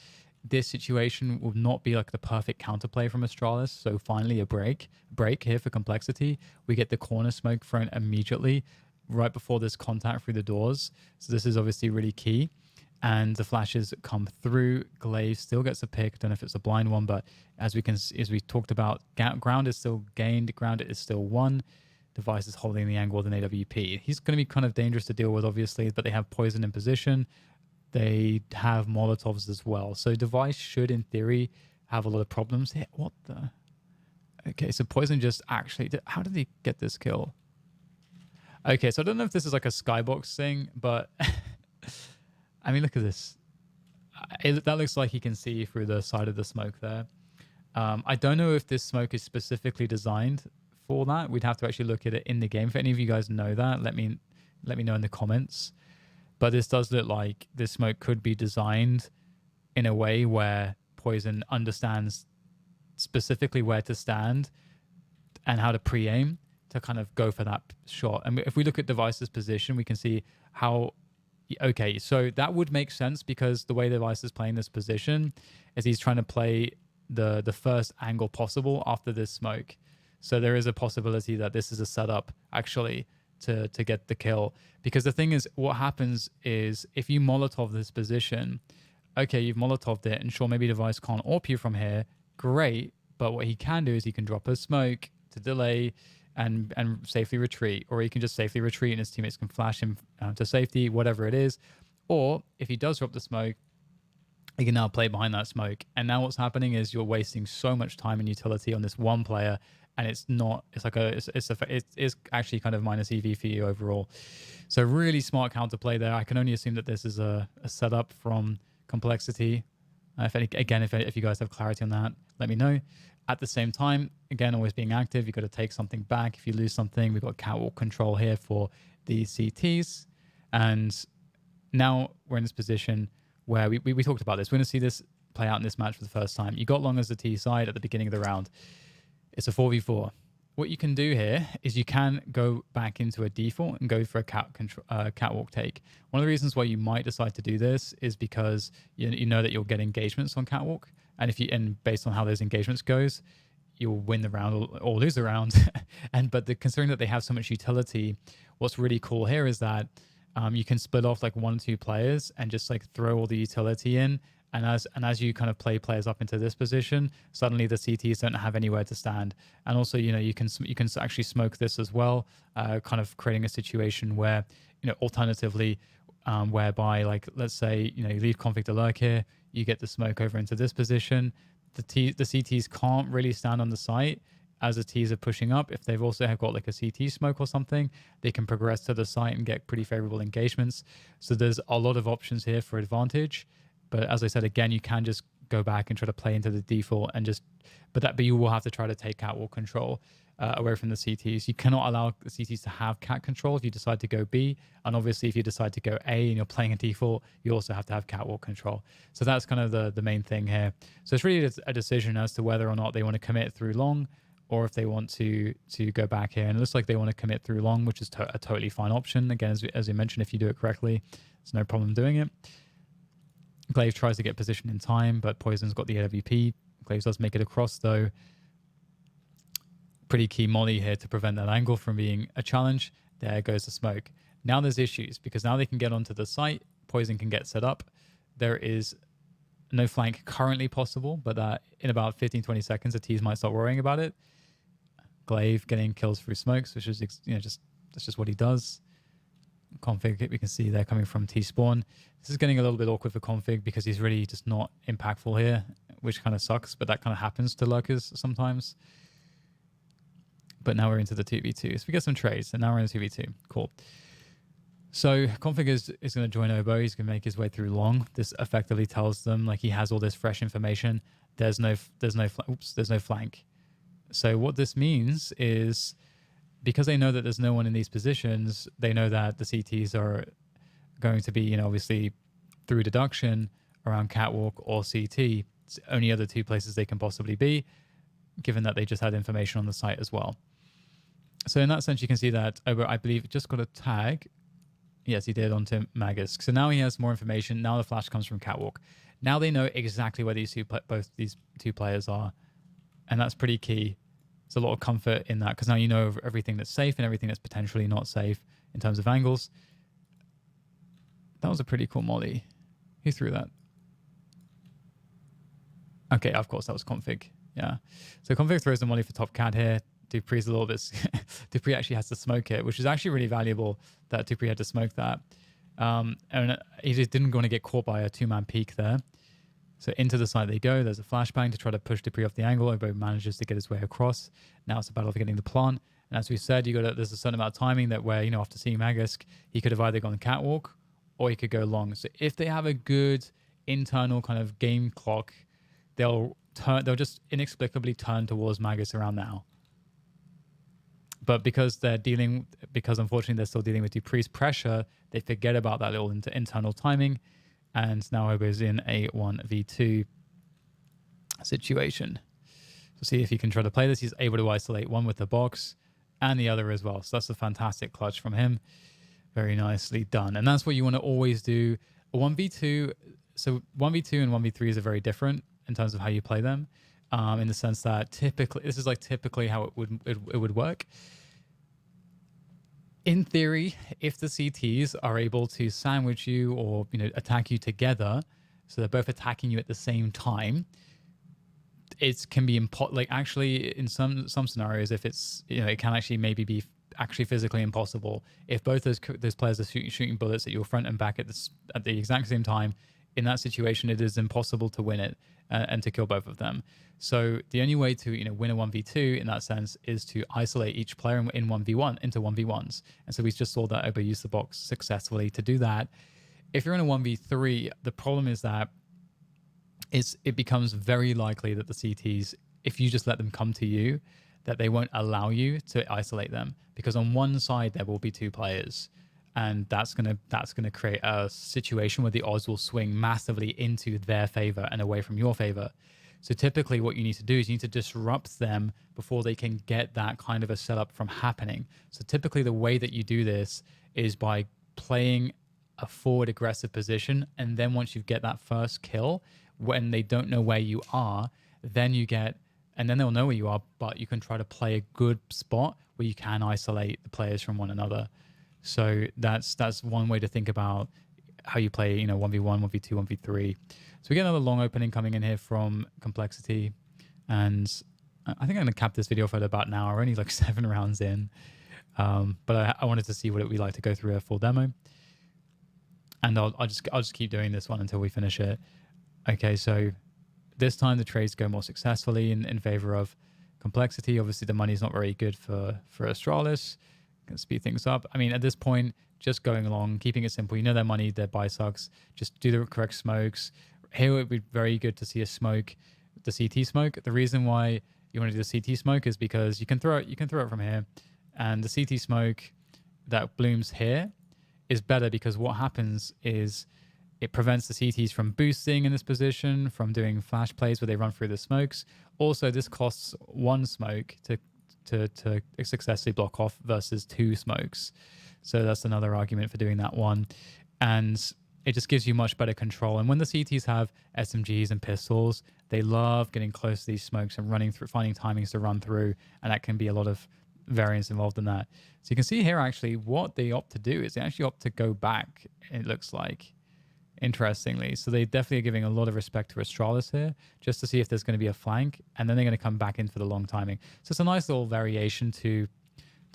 This situation will not be like the perfect counterplay from Astralis. So finally a break here for Complexity. We get the corner smoke thrown immediately right before this contact through the doors. So this is obviously really key. And the flashes come through. Glaive still gets a pick. Don't know if it's a blind one, but as we talked about, ground is still gained. Ground is still won. Device is holding the angle with an AWP. He's going to be kind of dangerous to deal with, obviously, but they have Poison in position. They have Molotovs as well. So Device should, in theory, have a lot of problems here. What the? Okay, so Poison just actually... How did he get this kill? Okay, so I don't know if this is like a Skybox thing, but... I mean, look at this. That looks like he can see through the side of the smoke there. I don't know if this smoke is specifically designed for that. We'd have to actually look at it in the game. If any of you guys know that, let me know in the comments. But this does look like this smoke could be designed in a way where Poison understands specifically where to stand and how to pre-aim to kind of go for that shot. And if we look at Device's position, we can see how... Okay, so that would make sense, because the way Device is playing this position is he's trying to play the first angle possible after this smoke. So there is a possibility that this is a setup, actually, to get the kill. Because the thing is, what happens is if you Molotov this position, okay, you've Molotoved it, and sure, maybe Device can't AWP you from here, great, but what he can do is he can drop a smoke to delay and safely retreat, or he can just safely retreat and his teammates can flash him to safety, whatever it is. Or if he does drop the smoke, he can now play behind that smoke. And now what's happening is you're wasting so much time and utility on this one player, and it's actually kind of minus EV for you overall. So really smart counterplay there. I can only assume that this is a setup from Complexity. If you guys have clarity on that, let me know. At the same time, again, always being active, you've got to take something back. If you lose something, we've got catwalk control here for the CTs. And now we're in this position where we talked about this. We're going to see this play out in this match for the first time. You got long as the T side at the beginning of the round. It's a 4v4. What you can do here is you can go back into a default and go for a catwalk take. One of the reasons why you might decide to do this is because you know that you'll get engagements on catwalk. And based on how those engagements goes, you'll win the round or lose the round. But considering that they have so much utility, what's really cool here is that you can split off like 1 or 2 players and just like throw all the utility in. And as you kind of play players up into this position, suddenly the CTs don't have anywhere to stand. And also, you can actually smoke this as well, kind of creating a situation where, alternatively, whereby, like, let's say, you leave config to lurk here, you get the smoke over into this position. The CTs can't really stand on the site as the Ts are pushing up. If they've also got like a CT smoke or something, they can progress to the site and get pretty favorable engagements. So there's a lot of options here for advantage. But as I said, again, you can just go back and try to play into the default and but you will have to try to take catwalk control away from the CTs. You cannot allow the CTs to have cat control if you decide to go B. And obviously, if you decide to go A and you're playing a default, you also have to have catwalk control. So that's kind of the main thing here. So it's really a decision as to whether or not they want to commit through long, or if they want to go back here. And it looks like they want to commit through long, which is a totally fine option. Again, as we mentioned, if you do it correctly, there's no problem doing it. Glaive tries to get position in time, but Poison's got the AWP. Glaive does make it across, though. Pretty key molly here to prevent that angle from being a challenge. There goes the smoke. Now there's issues, because now they can get onto the site. Poison can get set up. There is no flank currently possible, but in about 15-20 seconds, the Ts might start worrying about it. Glaive getting kills through smokes, which is that's just what he does. Config, we can see they're coming from T-spawn. This is getting a little bit awkward for Config because he's really just not impactful here, which kind of sucks, but that kind of happens to lurkers sometimes. But now we're into the 2v2. So we get some trades, and now we're in the 2v2. Cool. So Config is going to join Oboe. He's going to make his way through long. This effectively tells them like he has all this fresh information. There's no flank. So what this means is, because they know that there's no one in these positions, they know that the CTs are going to be, obviously through deduction around catwalk or CT. It's the only other 2 places they can possibly be, given that they just had information on the site as well. So in that sense, you can see that Oboe, I believe, just got a tag. Yes, he did, onto Magisk. So now he has more information. Now the flash comes from catwalk. Now they know exactly where both these 2 players are. And that's pretty key. There's a lot of comfort in that, because now you know everything that's safe and everything that's potentially not safe in terms of angles. That was a pretty cool molly. Who threw that? Okay, of course, that was Config. Yeah. So Config throws the molly for top cat here. Dupree's a little bit... Dupree actually has to smoke it, which is actually really valuable that Dupree had to smoke that. And he just didn't want to get caught by a 2-man peek there. So into the site they go. There's a flashbang to try to push Dupree off the angle. Oboe manages to get his way across. Now it's a battle of getting the plant. And as we said, there's a certain amount of timing that where, after seeing Magisk, he could have either gone catwalk or he could go long. So if they have a good internal kind of game clock, they'll just inexplicably turn towards Magisk around now. But because unfortunately they're still dealing with Dupree's pressure, they forget about that little internal timing. And now Oboe's in a 1v2 situation. So see if he can try to play this. He's able to isolate one with the box and the other as well. So that's a fantastic clutch from him. Very nicely done. And that's what you want to always do. A 1v2, so 1v2 and 1v3s are very different in terms of how you play them. In the sense that this is typically how it would work. In theory, if the CTs are able to sandwich you or attack you together, so they're both attacking you at the same time, it can be actually in some scenarios, if it's it can actually maybe be actually physically impossible if both those players are shooting bullets at your front and back at the exact same time. In that situation, it is impossible to win it and to kill both of them. So the only way to win a 1v2 in that sense is to isolate each player in 1v1 into 1v1s. And so we just saw that Oboe used the box successfully to do that. If you're in a 1v3, the problem is that it becomes very likely that the CTs, if you just let them come to you, that they won't allow you to isolate them, because on one side there will be 2 players. And that's gonna create a situation where the odds will swing massively into their favor and away from your favor. So typically what you need to do is you need to disrupt them before they can get that kind of a setup from happening. So typically the way that you do this is by playing a forward aggressive position. And then once you get that first kill, when they don't know where you are, then you get and then they'll know where you are, but you can try to play a good spot where you can isolate the players from one another. So that's one way to think about how you play, 1v1, 1v2, 1v3. So we get another long opening coming in here from Complexity. And I think I'm going to cap this video for about an hour. We're only like 7 rounds in. But I wanted to see what it would be like to go through a full demo. And I'll just keep doing this one until we finish it. Okay, so this time the trades go more successfully in favor of Complexity. Obviously, the money's not very good for Astralis. Can speed things up. I mean, at this point, just going along, keeping it simple. You know their money, their buy sucks. Just do the correct smokes. Here it would be very good to see a smoke, the CT smoke. The reason why you want to do the CT smoke is because you can throw it from here, and the CT smoke that blooms here is better because what happens is it prevents the CTs from boosting in this position, from doing flash plays where they run through the smokes. Also, this costs 1 smoke to successfully block off versus 2 smokes. So that's another argument for doing that one. And it just gives you much better control. And when the CTs have SMGs and pistols, they love getting close to these smokes and running through, finding timings to run through. And that can be a lot of variance involved in that. So you can see here actually what they opt to do is they actually opt to go back, it looks like, interestingly. So they definitely are giving a lot of respect to Astralis here, just to see if there's going to be a flank, and then they're going to come back in for the long timing. So it's a nice little variation to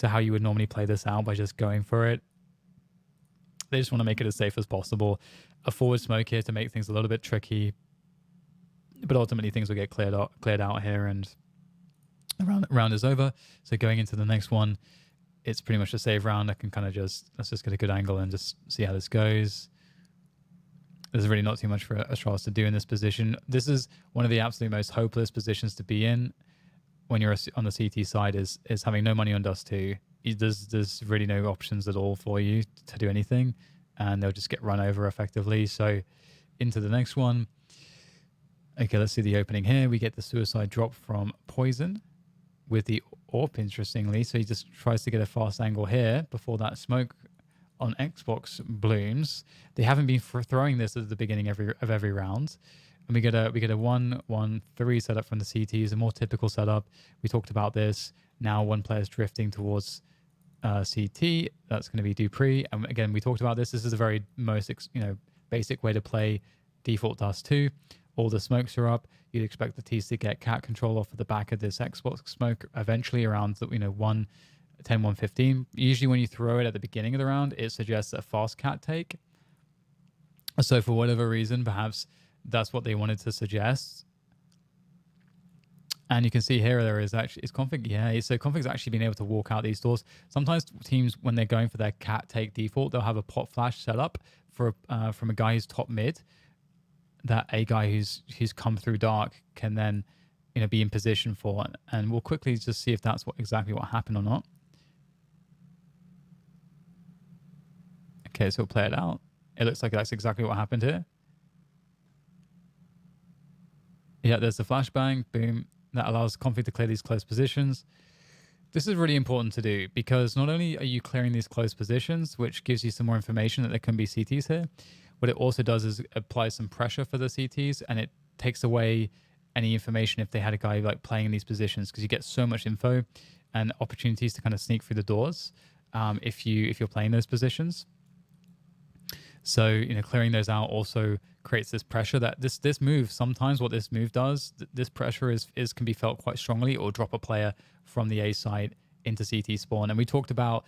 how you would normally play this out by just going for it. They just want to make it as safe as possible. A forward smoke here to make things a little bit tricky, but ultimately things will get cleared out here, and the round is over. So going into the next one, it's pretty much a save round. I can kind of let's just get a good angle and just see how this goes. There's really not too much for Astralis to do in this position. This is one of the absolute most hopeless positions to be in when you're on the CT side, is having no money on dust2. There's really no options at all for you to do anything, and they'll just get run over effectively. So into the next one. Okay, let's see the opening here. We get the suicide drop from Poison with the AWP, interestingly. So he just tries to get a fast angle here before that smoke on Xbox blooms. They haven't been throwing this at the beginning of every round. And we get a 1-1-3 setup from the CTs, a more typical setup. We talked about this. Now one player's drifting towards CT. That's going to be Dupree. And again, we talked about this. This is the very most basic way to play default dust2. All the smokes are up. You'd expect the T's to get cat control off of the back of this Xbox smoke eventually around 110, 115. Usually when you throw it at the beginning of the round, it suggests a fast cat take. So for whatever reason, perhaps that's what they wanted to suggest. And you can see here there is actually, is Config? Yeah, so Config's actually been able to walk out these doors. Sometimes teams, when they're going for their cat take default, they'll have a pot flash set up for from a guy who's top mid, that a guy who's come through dark can then be in position for. And we'll quickly just see if that's exactly what happened or not. Okay, so we'll play it out. It looks like that's exactly what happened here. Yeah, there's the flashbang, boom. That allows Config to clear these close positions. This is really important to do because not only are you clearing these close positions, which gives you some more information that there can be CTs here, what it also does is apply some pressure for the CTs, and it takes away any information if they had a guy like playing in these positions, because you get so much info and opportunities to kind of sneak through the doors if you're playing those positions. So clearing those out also creates this pressure that this move, sometimes what this move does, this pressure can be felt quite strongly, or drop a player from the A side into CT spawn. And we talked about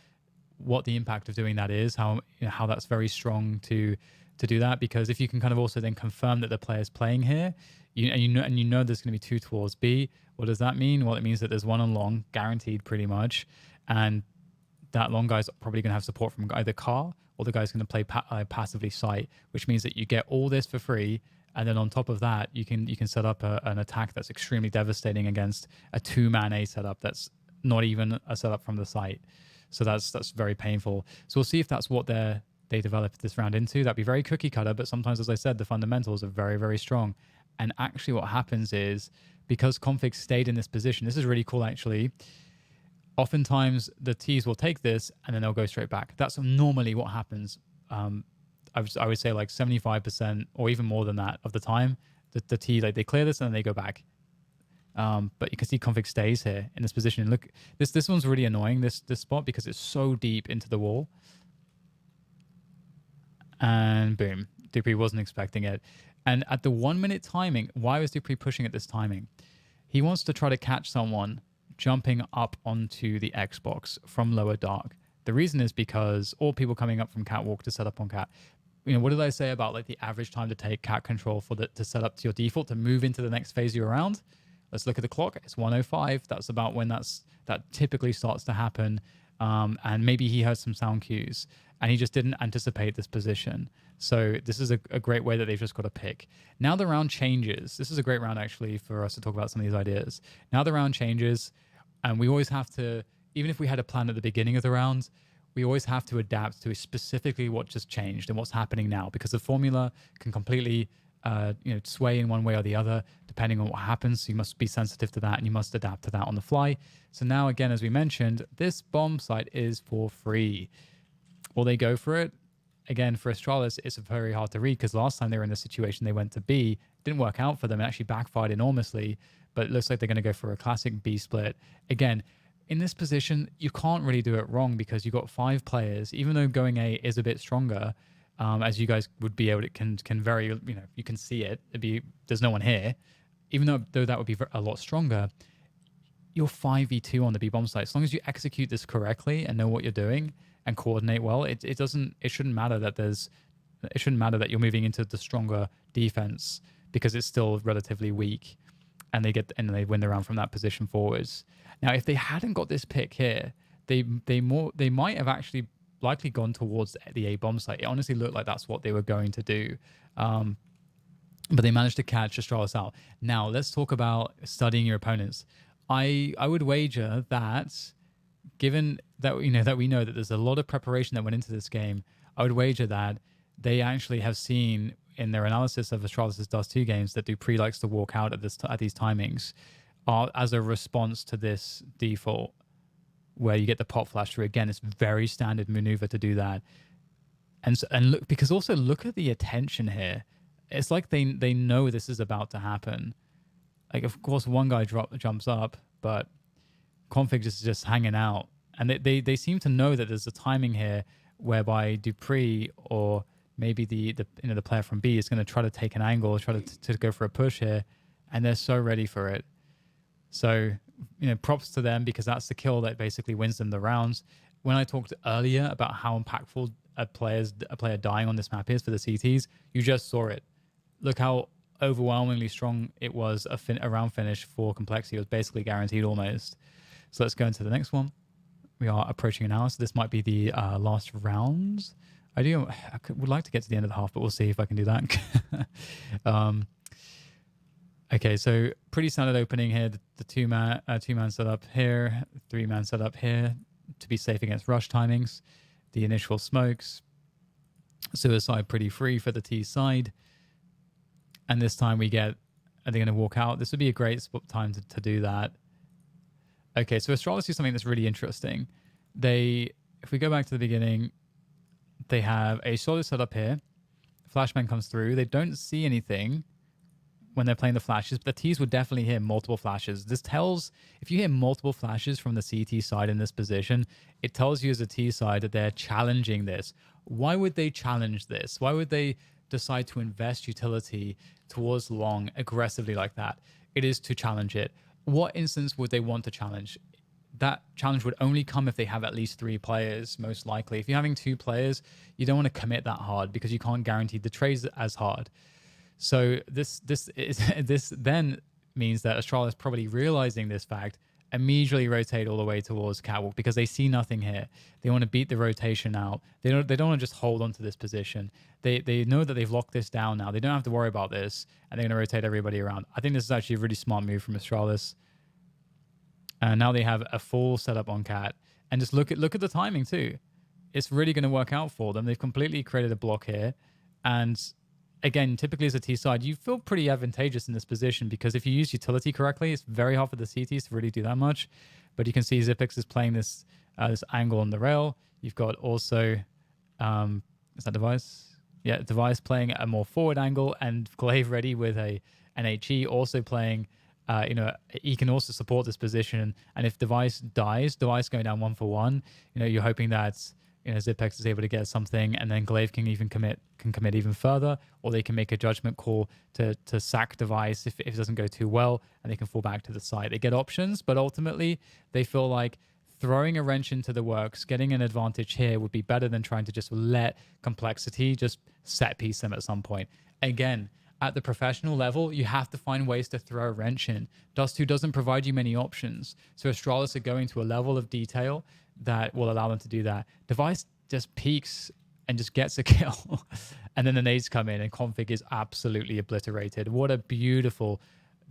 what the impact of doing that is, how that's very strong to do that, because if you can kind of also then confirm that the player's playing here, you know there's going to be 2 towards B. What does that mean? Well, it means that there's 1 on long, guaranteed pretty much, and that long guy's probably going to have support from either car, or the guy's going to play passively sight, which means that you get all this for free, and then on top of that, you can set up an attack that's extremely devastating against a 2-man A setup that's not even a setup from the site. So that's very painful. So we'll see if that's what they developed this round into. That'd be very cookie cutter, but sometimes, as I said, the fundamentals are very, very strong. And actually what happens is, because Config stayed in this position, this is really cool actually, oftentimes the T's will take this and then they'll go straight back. That's normally what happens. I would say like 75% or even more than that of the time, the T, like they clear this and then they go back. But you can see config stays here in this position. Look, this one's really annoying, this spot, because it's so deep into the wall. And boom, Dupree wasn't expecting it. And at the 1 minute timing, why was Dupree pushing at this timing? He wants to try to catch someone jumping up onto the Xbox from lower dark. The reason is because all people coming up from catwalk to set up on cat. You know, what did I say about like the average time to take cat control for to set up to your default to move into the next phase you're around? Let's look at the clock. It's 1:05. That's about when that typically starts to happen. And maybe he heard some sound cues and he just didn't anticipate this position. So this is a great way that they've just got to pick. Now the round changes. This is a great round actually for us to talk about some of these ideas. Now the round changes, and we always have to, even if we had a plan at the beginning of the round, we always have to adapt to specifically what just changed and what's happening now, because the formula can completely sway in one way or the other depending on what happens. So you must be sensitive to that and you must adapt to that on the fly. So now again, as we mentioned, this bomb site is for free. Will they go for it? Again, for Astralis, it's very hard to read because last time they were in this situation, they went to B. It didn't work out for them. It actually backfired enormously, but it looks like they're going to go for a classic B split. Again, in this position, you can't really do it wrong because you've got 5 players. Even though going A is a bit stronger, as you guys would be able to can very, you can see it. There's no one here. Even though that would be a lot stronger, you're 5v2 on the B bomb site. As long as you execute this correctly and know what you're doing and coordinate well, it shouldn't matter that you're moving into the stronger defense because it's still relatively weak, and they win the round from that position forwards. Now, if they hadn't got this pick here, they might have actually likely gone towards the A bomb site. It honestly looked like that's what they were going to do. But they managed to catch Astralis out. Now, let's talk about studying your opponents. I would wager that, given that that we know that there's a lot of preparation that went into this game, I would wager that they actually have seen in their analysis of Astralis' dust2 games that Dupree likes to walk out at these timings as a response to this default where you get the pop flash through. Again, it's very standard maneuver to do that. And look, because also look at the attention here. It's like they know this is about to happen. Like, of course, one guy jumps up, but config is just hanging out. And they seem to know that there's a timing here whereby Dupree or maybe the player from B is going to try to take an angle, try to go for a push here, and they're so ready for it. So, props to them, because that's the kill that basically wins them the rounds. When I talked earlier about how impactful a player dying on this map is for the CTs, you just saw it. Look how overwhelmingly strong it was. A round finish for complexity. It was basically guaranteed almost. So let's go into the next one. We are approaching an hour, so this might be the last round. I would like to get to the end of the half, but we'll see if I can do that. Okay, so pretty standard opening here. The two-man setup here, 3-man setup here to be safe against rush timings. The initial smokes. Suicide pretty free for the T side. And this time are they going to walk out? This would be a great time to do that. Okay, so Astralis is something that's really interesting. If we go back to the beginning, they have a solid setup here. Flashbang comes through. They don't see anything when they're playing the flashes, but the T's would definitely hear multiple flashes. This tells, if you hear multiple flashes from the CT side in this position, it tells you as a T side that they're challenging this. Why would they challenge this? Why would they decide to invest utility towards long aggressively like that? It is to challenge it. What instance would they want to challenge? That challenge would only come if they have at least 3 players, most likely. If you're having 2 players, you don't want to commit that hard because you can't guarantee the trades as hard. So this then means that Astralis, probably realizing this fact, immediately rotate all the way towards catwalk because they see nothing here. They want to beat the rotation out. They don't want to just hold on to this position. They know that they've locked this down now. They don't have to worry about this, and they're going to rotate everybody around. I think this is actually a really smart move from Astralis. And now they have a full setup on cat, and just look at the timing too. It's really going to work out for them. They've completely created a block here, and again, typically as a T side, you feel pretty advantageous in this position because if you use utility correctly, it's very hard for the CTs to really do that much. But you can see Zipix is playing this angle on the rail. You've got also, is that Device? Yeah, Device playing a more forward angle, and Glaive ready with an HE also playing he can also support this position. And if Device dies, Device going down 1-for-1, you're hoping that Zipex is able to get something, and then Glaive can commit even further, or they can make a judgment call to sack Device if it doesn't go too well, and they can fall back to the side. They get options, but ultimately they feel like throwing a wrench into the works, getting an advantage here would be better than trying to just let Complexity just set piece them at some point. Again, at the professional level, you have to find ways to throw a wrench in. dust2 doesn't provide you many options. So Astralis are going to a level of detail that will allow them to do that. Device just peeks and just gets a kill. And then the nades come in and config is absolutely obliterated. What a beautiful,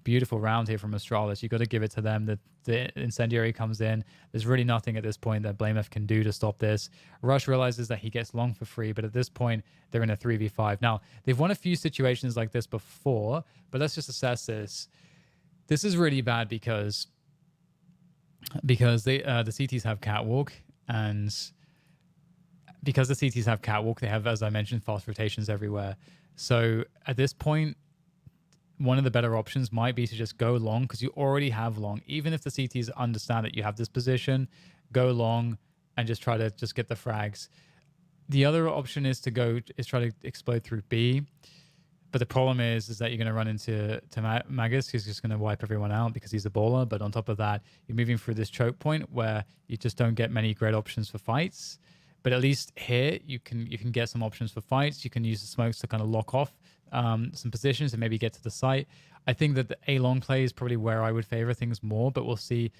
beautiful round here from Astralis. You got to give it to them. The incendiary comes in. There's really nothing at this point that BlameF can do to stop this. Rush realizes that he gets long for free, but at this point they're in a 3v5. Now, they've won a few situations like this before, but let's just assess this. This is really bad because the CTs have catwalk, and because the CTs have catwalk, they have, as I mentioned, fast rotations everywhere. So at this point, one of the better options might be to just go long, because you already have long. Even if the CTs understand that you have this position, go long and just try to get the frags. The other option is try to explode through B. But the problem is that you're going to run into Magus, who's just going to wipe everyone out because he's a baller. But on top of that, you're moving through this choke point where you just don't get many great options for fights. But at least here, you can get some options for fights. You can use the smokes to kind of lock off some positions and maybe get to the site. I think that the A long play is probably where I would favor things more, but we'll see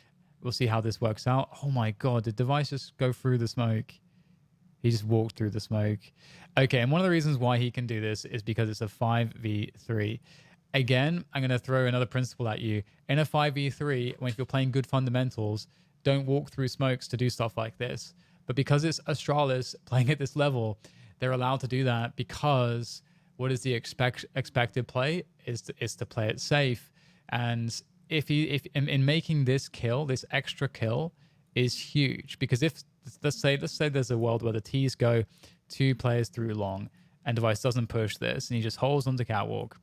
how this works out. Oh my God, did Device just go through the smoke? He just walked through the smoke. Okay, and one of the reasons why he can do this is because it's a 5v3. Again, I'm going to throw another principle at you. In a 5v3, if you're playing good fundamentals, don't walk through smokes to do stuff like this. But because it's Astralis playing at this level, they're allowed to do that because what is the expected play is to play it safe. And if in making this kill, this extra kill is huge, because if let's say there's a world where the T's go 2 players through long and Device doesn't push this and he just holds onto catwalk,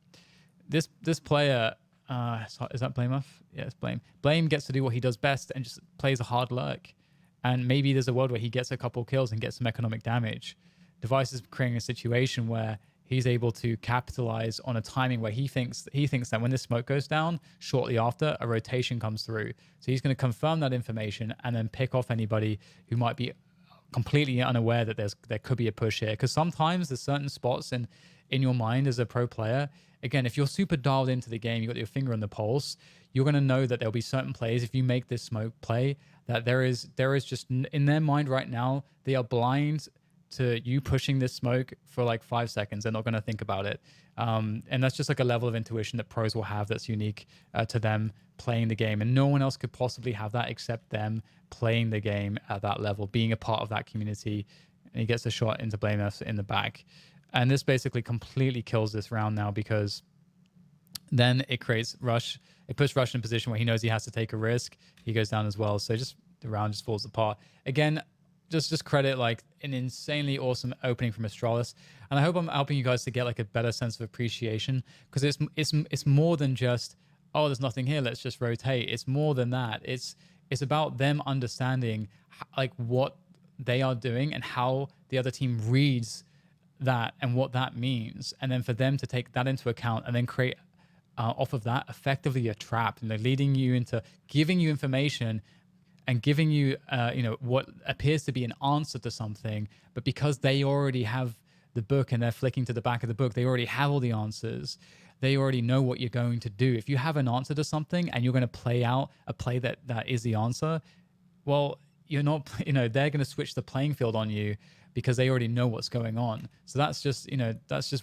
this player is that Blame off? Yeah, it's Blame. Blame gets to do what he does best and just plays a hard lurk. And maybe there's a world where he gets a couple kills and gets some economic damage. Device is creating a situation where he's able to capitalize on a timing where he thinks that when this smoke goes down, shortly after, a rotation comes through. So he's going to confirm that information and then pick off anybody who might be completely unaware that there could be a push here. Because sometimes there's certain spots in your mind as a pro player. Again, if you're super dialed into the game, you got your finger on the pulse, you're going to know that there'll be certain plays, if you make this smoke play, that there is just in their mind right now, they are blind to you pushing this smoke for like 5 seconds. They're not going to think about it. And that's just like a level of intuition that pros will have that's unique to them playing the game. And no one else could possibly have that except them playing the game at that level, being a part of that community. And he gets a shot into Blame F in the back. And this basically completely kills this round now, because then it creates Rush. It puts Rush in a position where he knows he has to take a risk. He goes down as well. So the round just falls apart. Again, just credit like an insanely awesome opening from Astralis. And I hope I'm helping you guys to get like a better sense of appreciation, because it's more than just, oh, there's nothing here, let's just rotate. It's more than that. It's about them understanding like what they are doing and how the other team reads that and what that means. And then for them to take that into account and then create off of that effectively a trap, and they're leading you into giving you information and giving you what appears to be an answer to something, but because they already have the book and they're flicking to the back of the book, they already have all the answers. They already know what you're going to do. If you have an answer to something and you're going to play out a play that is the answer, well, you're not, they're going to switch the playing field on you because they already know what's going on. So that's just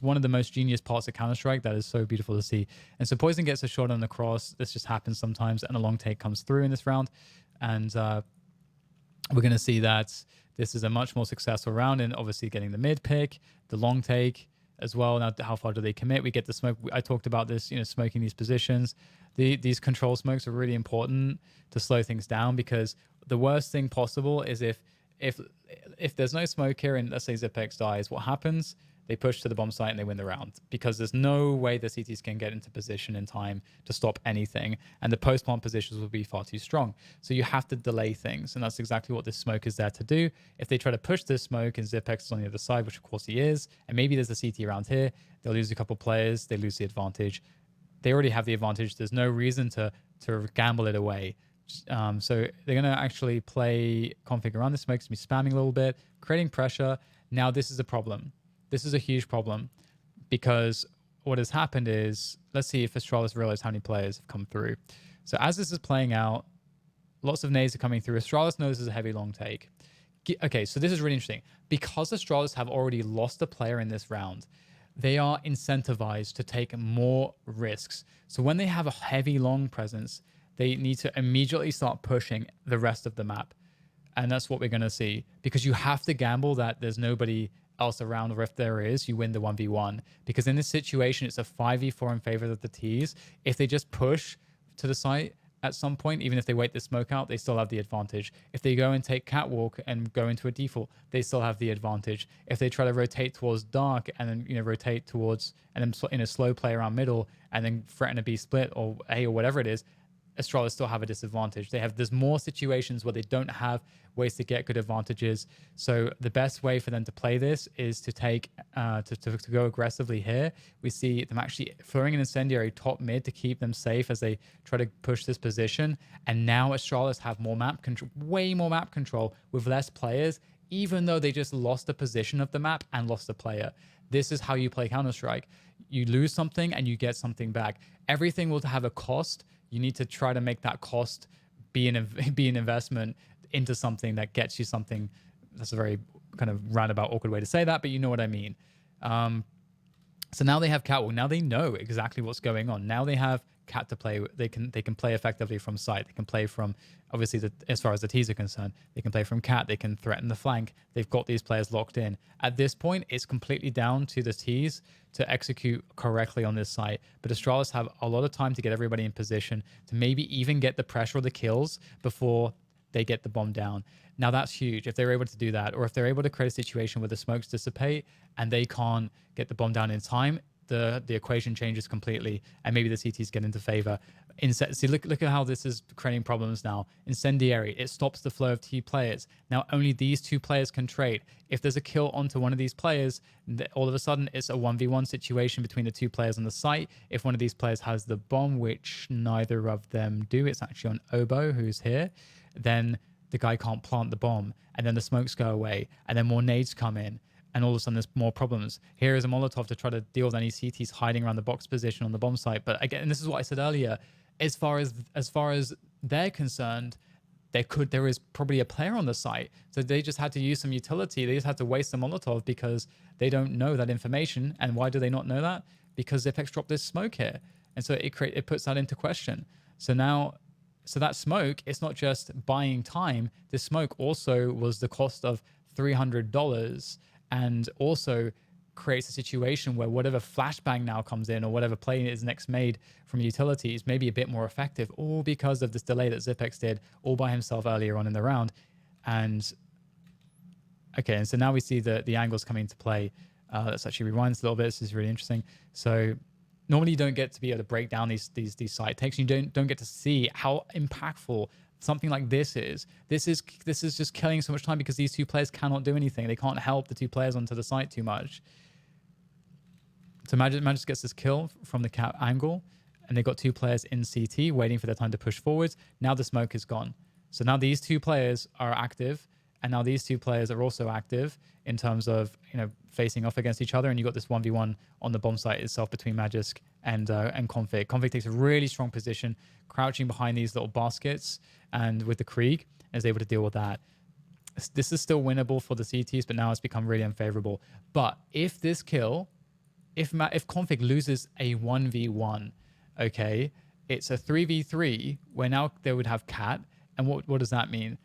one of the most genius parts of Counter-Strike that is so beautiful to see. And so Poison gets a shot on the cross. This just happens sometimes, and a long take comes through in this round. And we're going to see that this is a much more successful round in obviously getting the mid pick, the long take as well. Now, how far do they commit? We get the smoke. I talked about this, smoking these positions. These control smokes are really important to slow things down, because the worst thing possible is if there's no smoke here and let's say Zipex dies, what happens? they push to the bomb site and they win the round, because there's no way the CTs can get into position in time to stop anything, and the post-plant positions will be far too strong. So you have to delay things, and that's exactly what this smoke is there to do. If they try to push this smoke and Zipex is on the other side, which of course he is, and maybe there's a CT around here, they'll lose a couple players, they lose the advantage. They already have the advantage. There's no reason to gamble it away. So they're going to actually play config around this smoke, be spamming a little bit, creating pressure. Now this is a problem. This is a huge problem, because what has happened is, let's see if Astralis realize how many players have come through. So as this is playing out, lots of nades are coming through. Astralis knows there's a heavy long take. Okay, so this is really interesting. Because Astralis have already lost a player in this round, they are incentivized to take more risks. So when they have a heavy long presence, they need to immediately start pushing the rest of the map. And that's what we're going to see, because you have to gamble that there's nobody else around, or if there is, you win the 1v1. Because in this situation, it's a 5v4 in favor of the Ts. If they just push to the site at some point, even if they wait the smoke out, they still have the advantage. If they go and take catwalk and go into a default, they still have the advantage. If they try to rotate towards dark and then rotate towards, and then in a slow play around middle and then threaten a B split or A or whatever it is, Astralis still have a disadvantage. There's more situations where they don't have ways to get good advantages. So the best way for them to play this is to take to go aggressively here. We see them actually throwing an incendiary top mid to keep them safe as they try to push this position. And now Astralis have more map control, way more map control with less players, even though they just lost the position of the map and lost a player. This is how you play Counter-Strike. You lose something and you get something back. Everything will have a cost. You need to try to make that cost be an investment into something that gets you something. That's a very kind of roundabout, awkward way to say that, but you know what I mean. So now they have catwalk. Now they know exactly what's going on. Now they have cat to play. They can play effectively from sight. They can play from, obviously, as far as the T's are concerned, they can play from cat. They can threaten the flank. They've got these players locked in. At this point, it's completely down to the T's to execute correctly on this site. But Astralis have a lot of time to get everybody in position to maybe even get the pressure or the kills before they get the bomb down. Now that's huge if they're able to do that, or if they're able to create a situation where the smokes dissipate and they can't get the bomb down in time. The equation changes completely, and maybe the CTs get into favor. See, look at how this is creating problems now. Incendiary, it stops the flow of T players. Now only these two players can trade. If there's a kill onto one of these players, all of a sudden it's a 1v1 situation between the two players on the site. If one of these players has the bomb, which neither of them do, it's actually on Oboe, who's here, then the guy can't plant the bomb, and then the smokes go away, and then more nades come in. And all of a sudden, there's more problems. Here is a Molotov to try to deal with any CTs hiding around the box position on the bomb site. But again, and this is what I said earlier, as far as they're concerned, there is probably a player on the site. So they just had to use some utility. They just had to waste the Molotov because they don't know that information. And why do they not know that? Because Zipex dropped this smoke here. And so it puts that into question. So that smoke, it's not just buying time. This smoke also was the cost of $300, and also creates a situation where whatever flashbang now comes in or whatever play is next made from utilities may be a bit more effective, all because of this delay that Zipex did all by himself earlier on in the round. And okay, and so now we see the angles coming into play. Let's actually rewind this a little bit. This is really interesting. So normally you don't get to be able to break down these site takes. You don't get to see how impactful something like this is. This is just killing so much time because these two players cannot do anything. They can't help the two players onto the site too much. So Magis gets this kill from the cat angle, and they've got two players in CT waiting for their time to push forwards. Now the smoke is gone. So now these two players are active, and now these two players are also active in terms of facing off against each other. And you've got this 1v1 on the bomb site itself between Magisk and Config. Config takes a really strong position, crouching behind these little baskets, and with the Krieg is able to deal with that. This is still winnable for the CTs, but now it's become really unfavorable. But if this kill, if Config loses a 1v1, okay, it's a 3v3 where now they would have Cat. And what does that mean?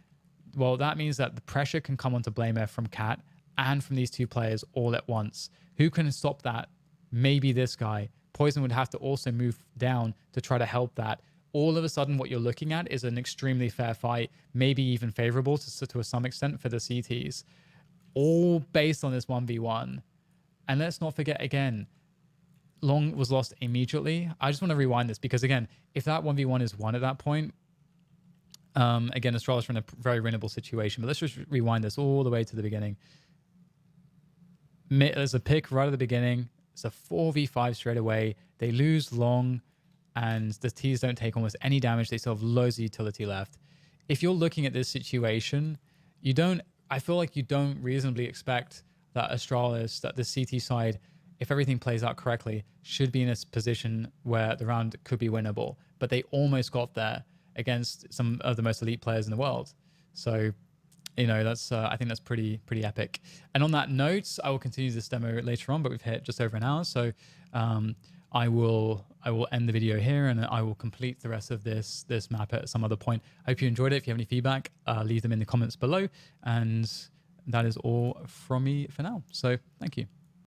Well, that means that the pressure can come onto Blamer from Cat and from these two players all at once. Who can stop that? Maybe this guy. Poison would have to also move down to try to help that. All of a sudden, what you're looking at is an extremely fair fight, maybe even favorable to some extent for the CTs, all based on this 1v1. And let's not forget again, Long was lost immediately. I just want to rewind this because again, if that 1v1 is won at that point, again, Astralis are in a very winnable situation. But let's just rewind this all the way to the beginning. There's a pick right at the beginning. It's a 4v5 straight away. They lose Long, and the T's don't take almost any damage. They still have loads of utility left. If you're looking at this situation, I feel like you don't reasonably expect that Astralis, that the CT side, if everything plays out correctly, should be in a position where the round could be winnable. But they almost got there against some of the most elite players in the world. So, that's I think that's pretty epic. And on that note, I will continue this demo later on, but we've hit just over an hour. So I will end the video here, and I will complete the rest of this map at some other point. I hope you enjoyed it. If you have any feedback, leave them in the comments below. And that is all from me for now. So thank you.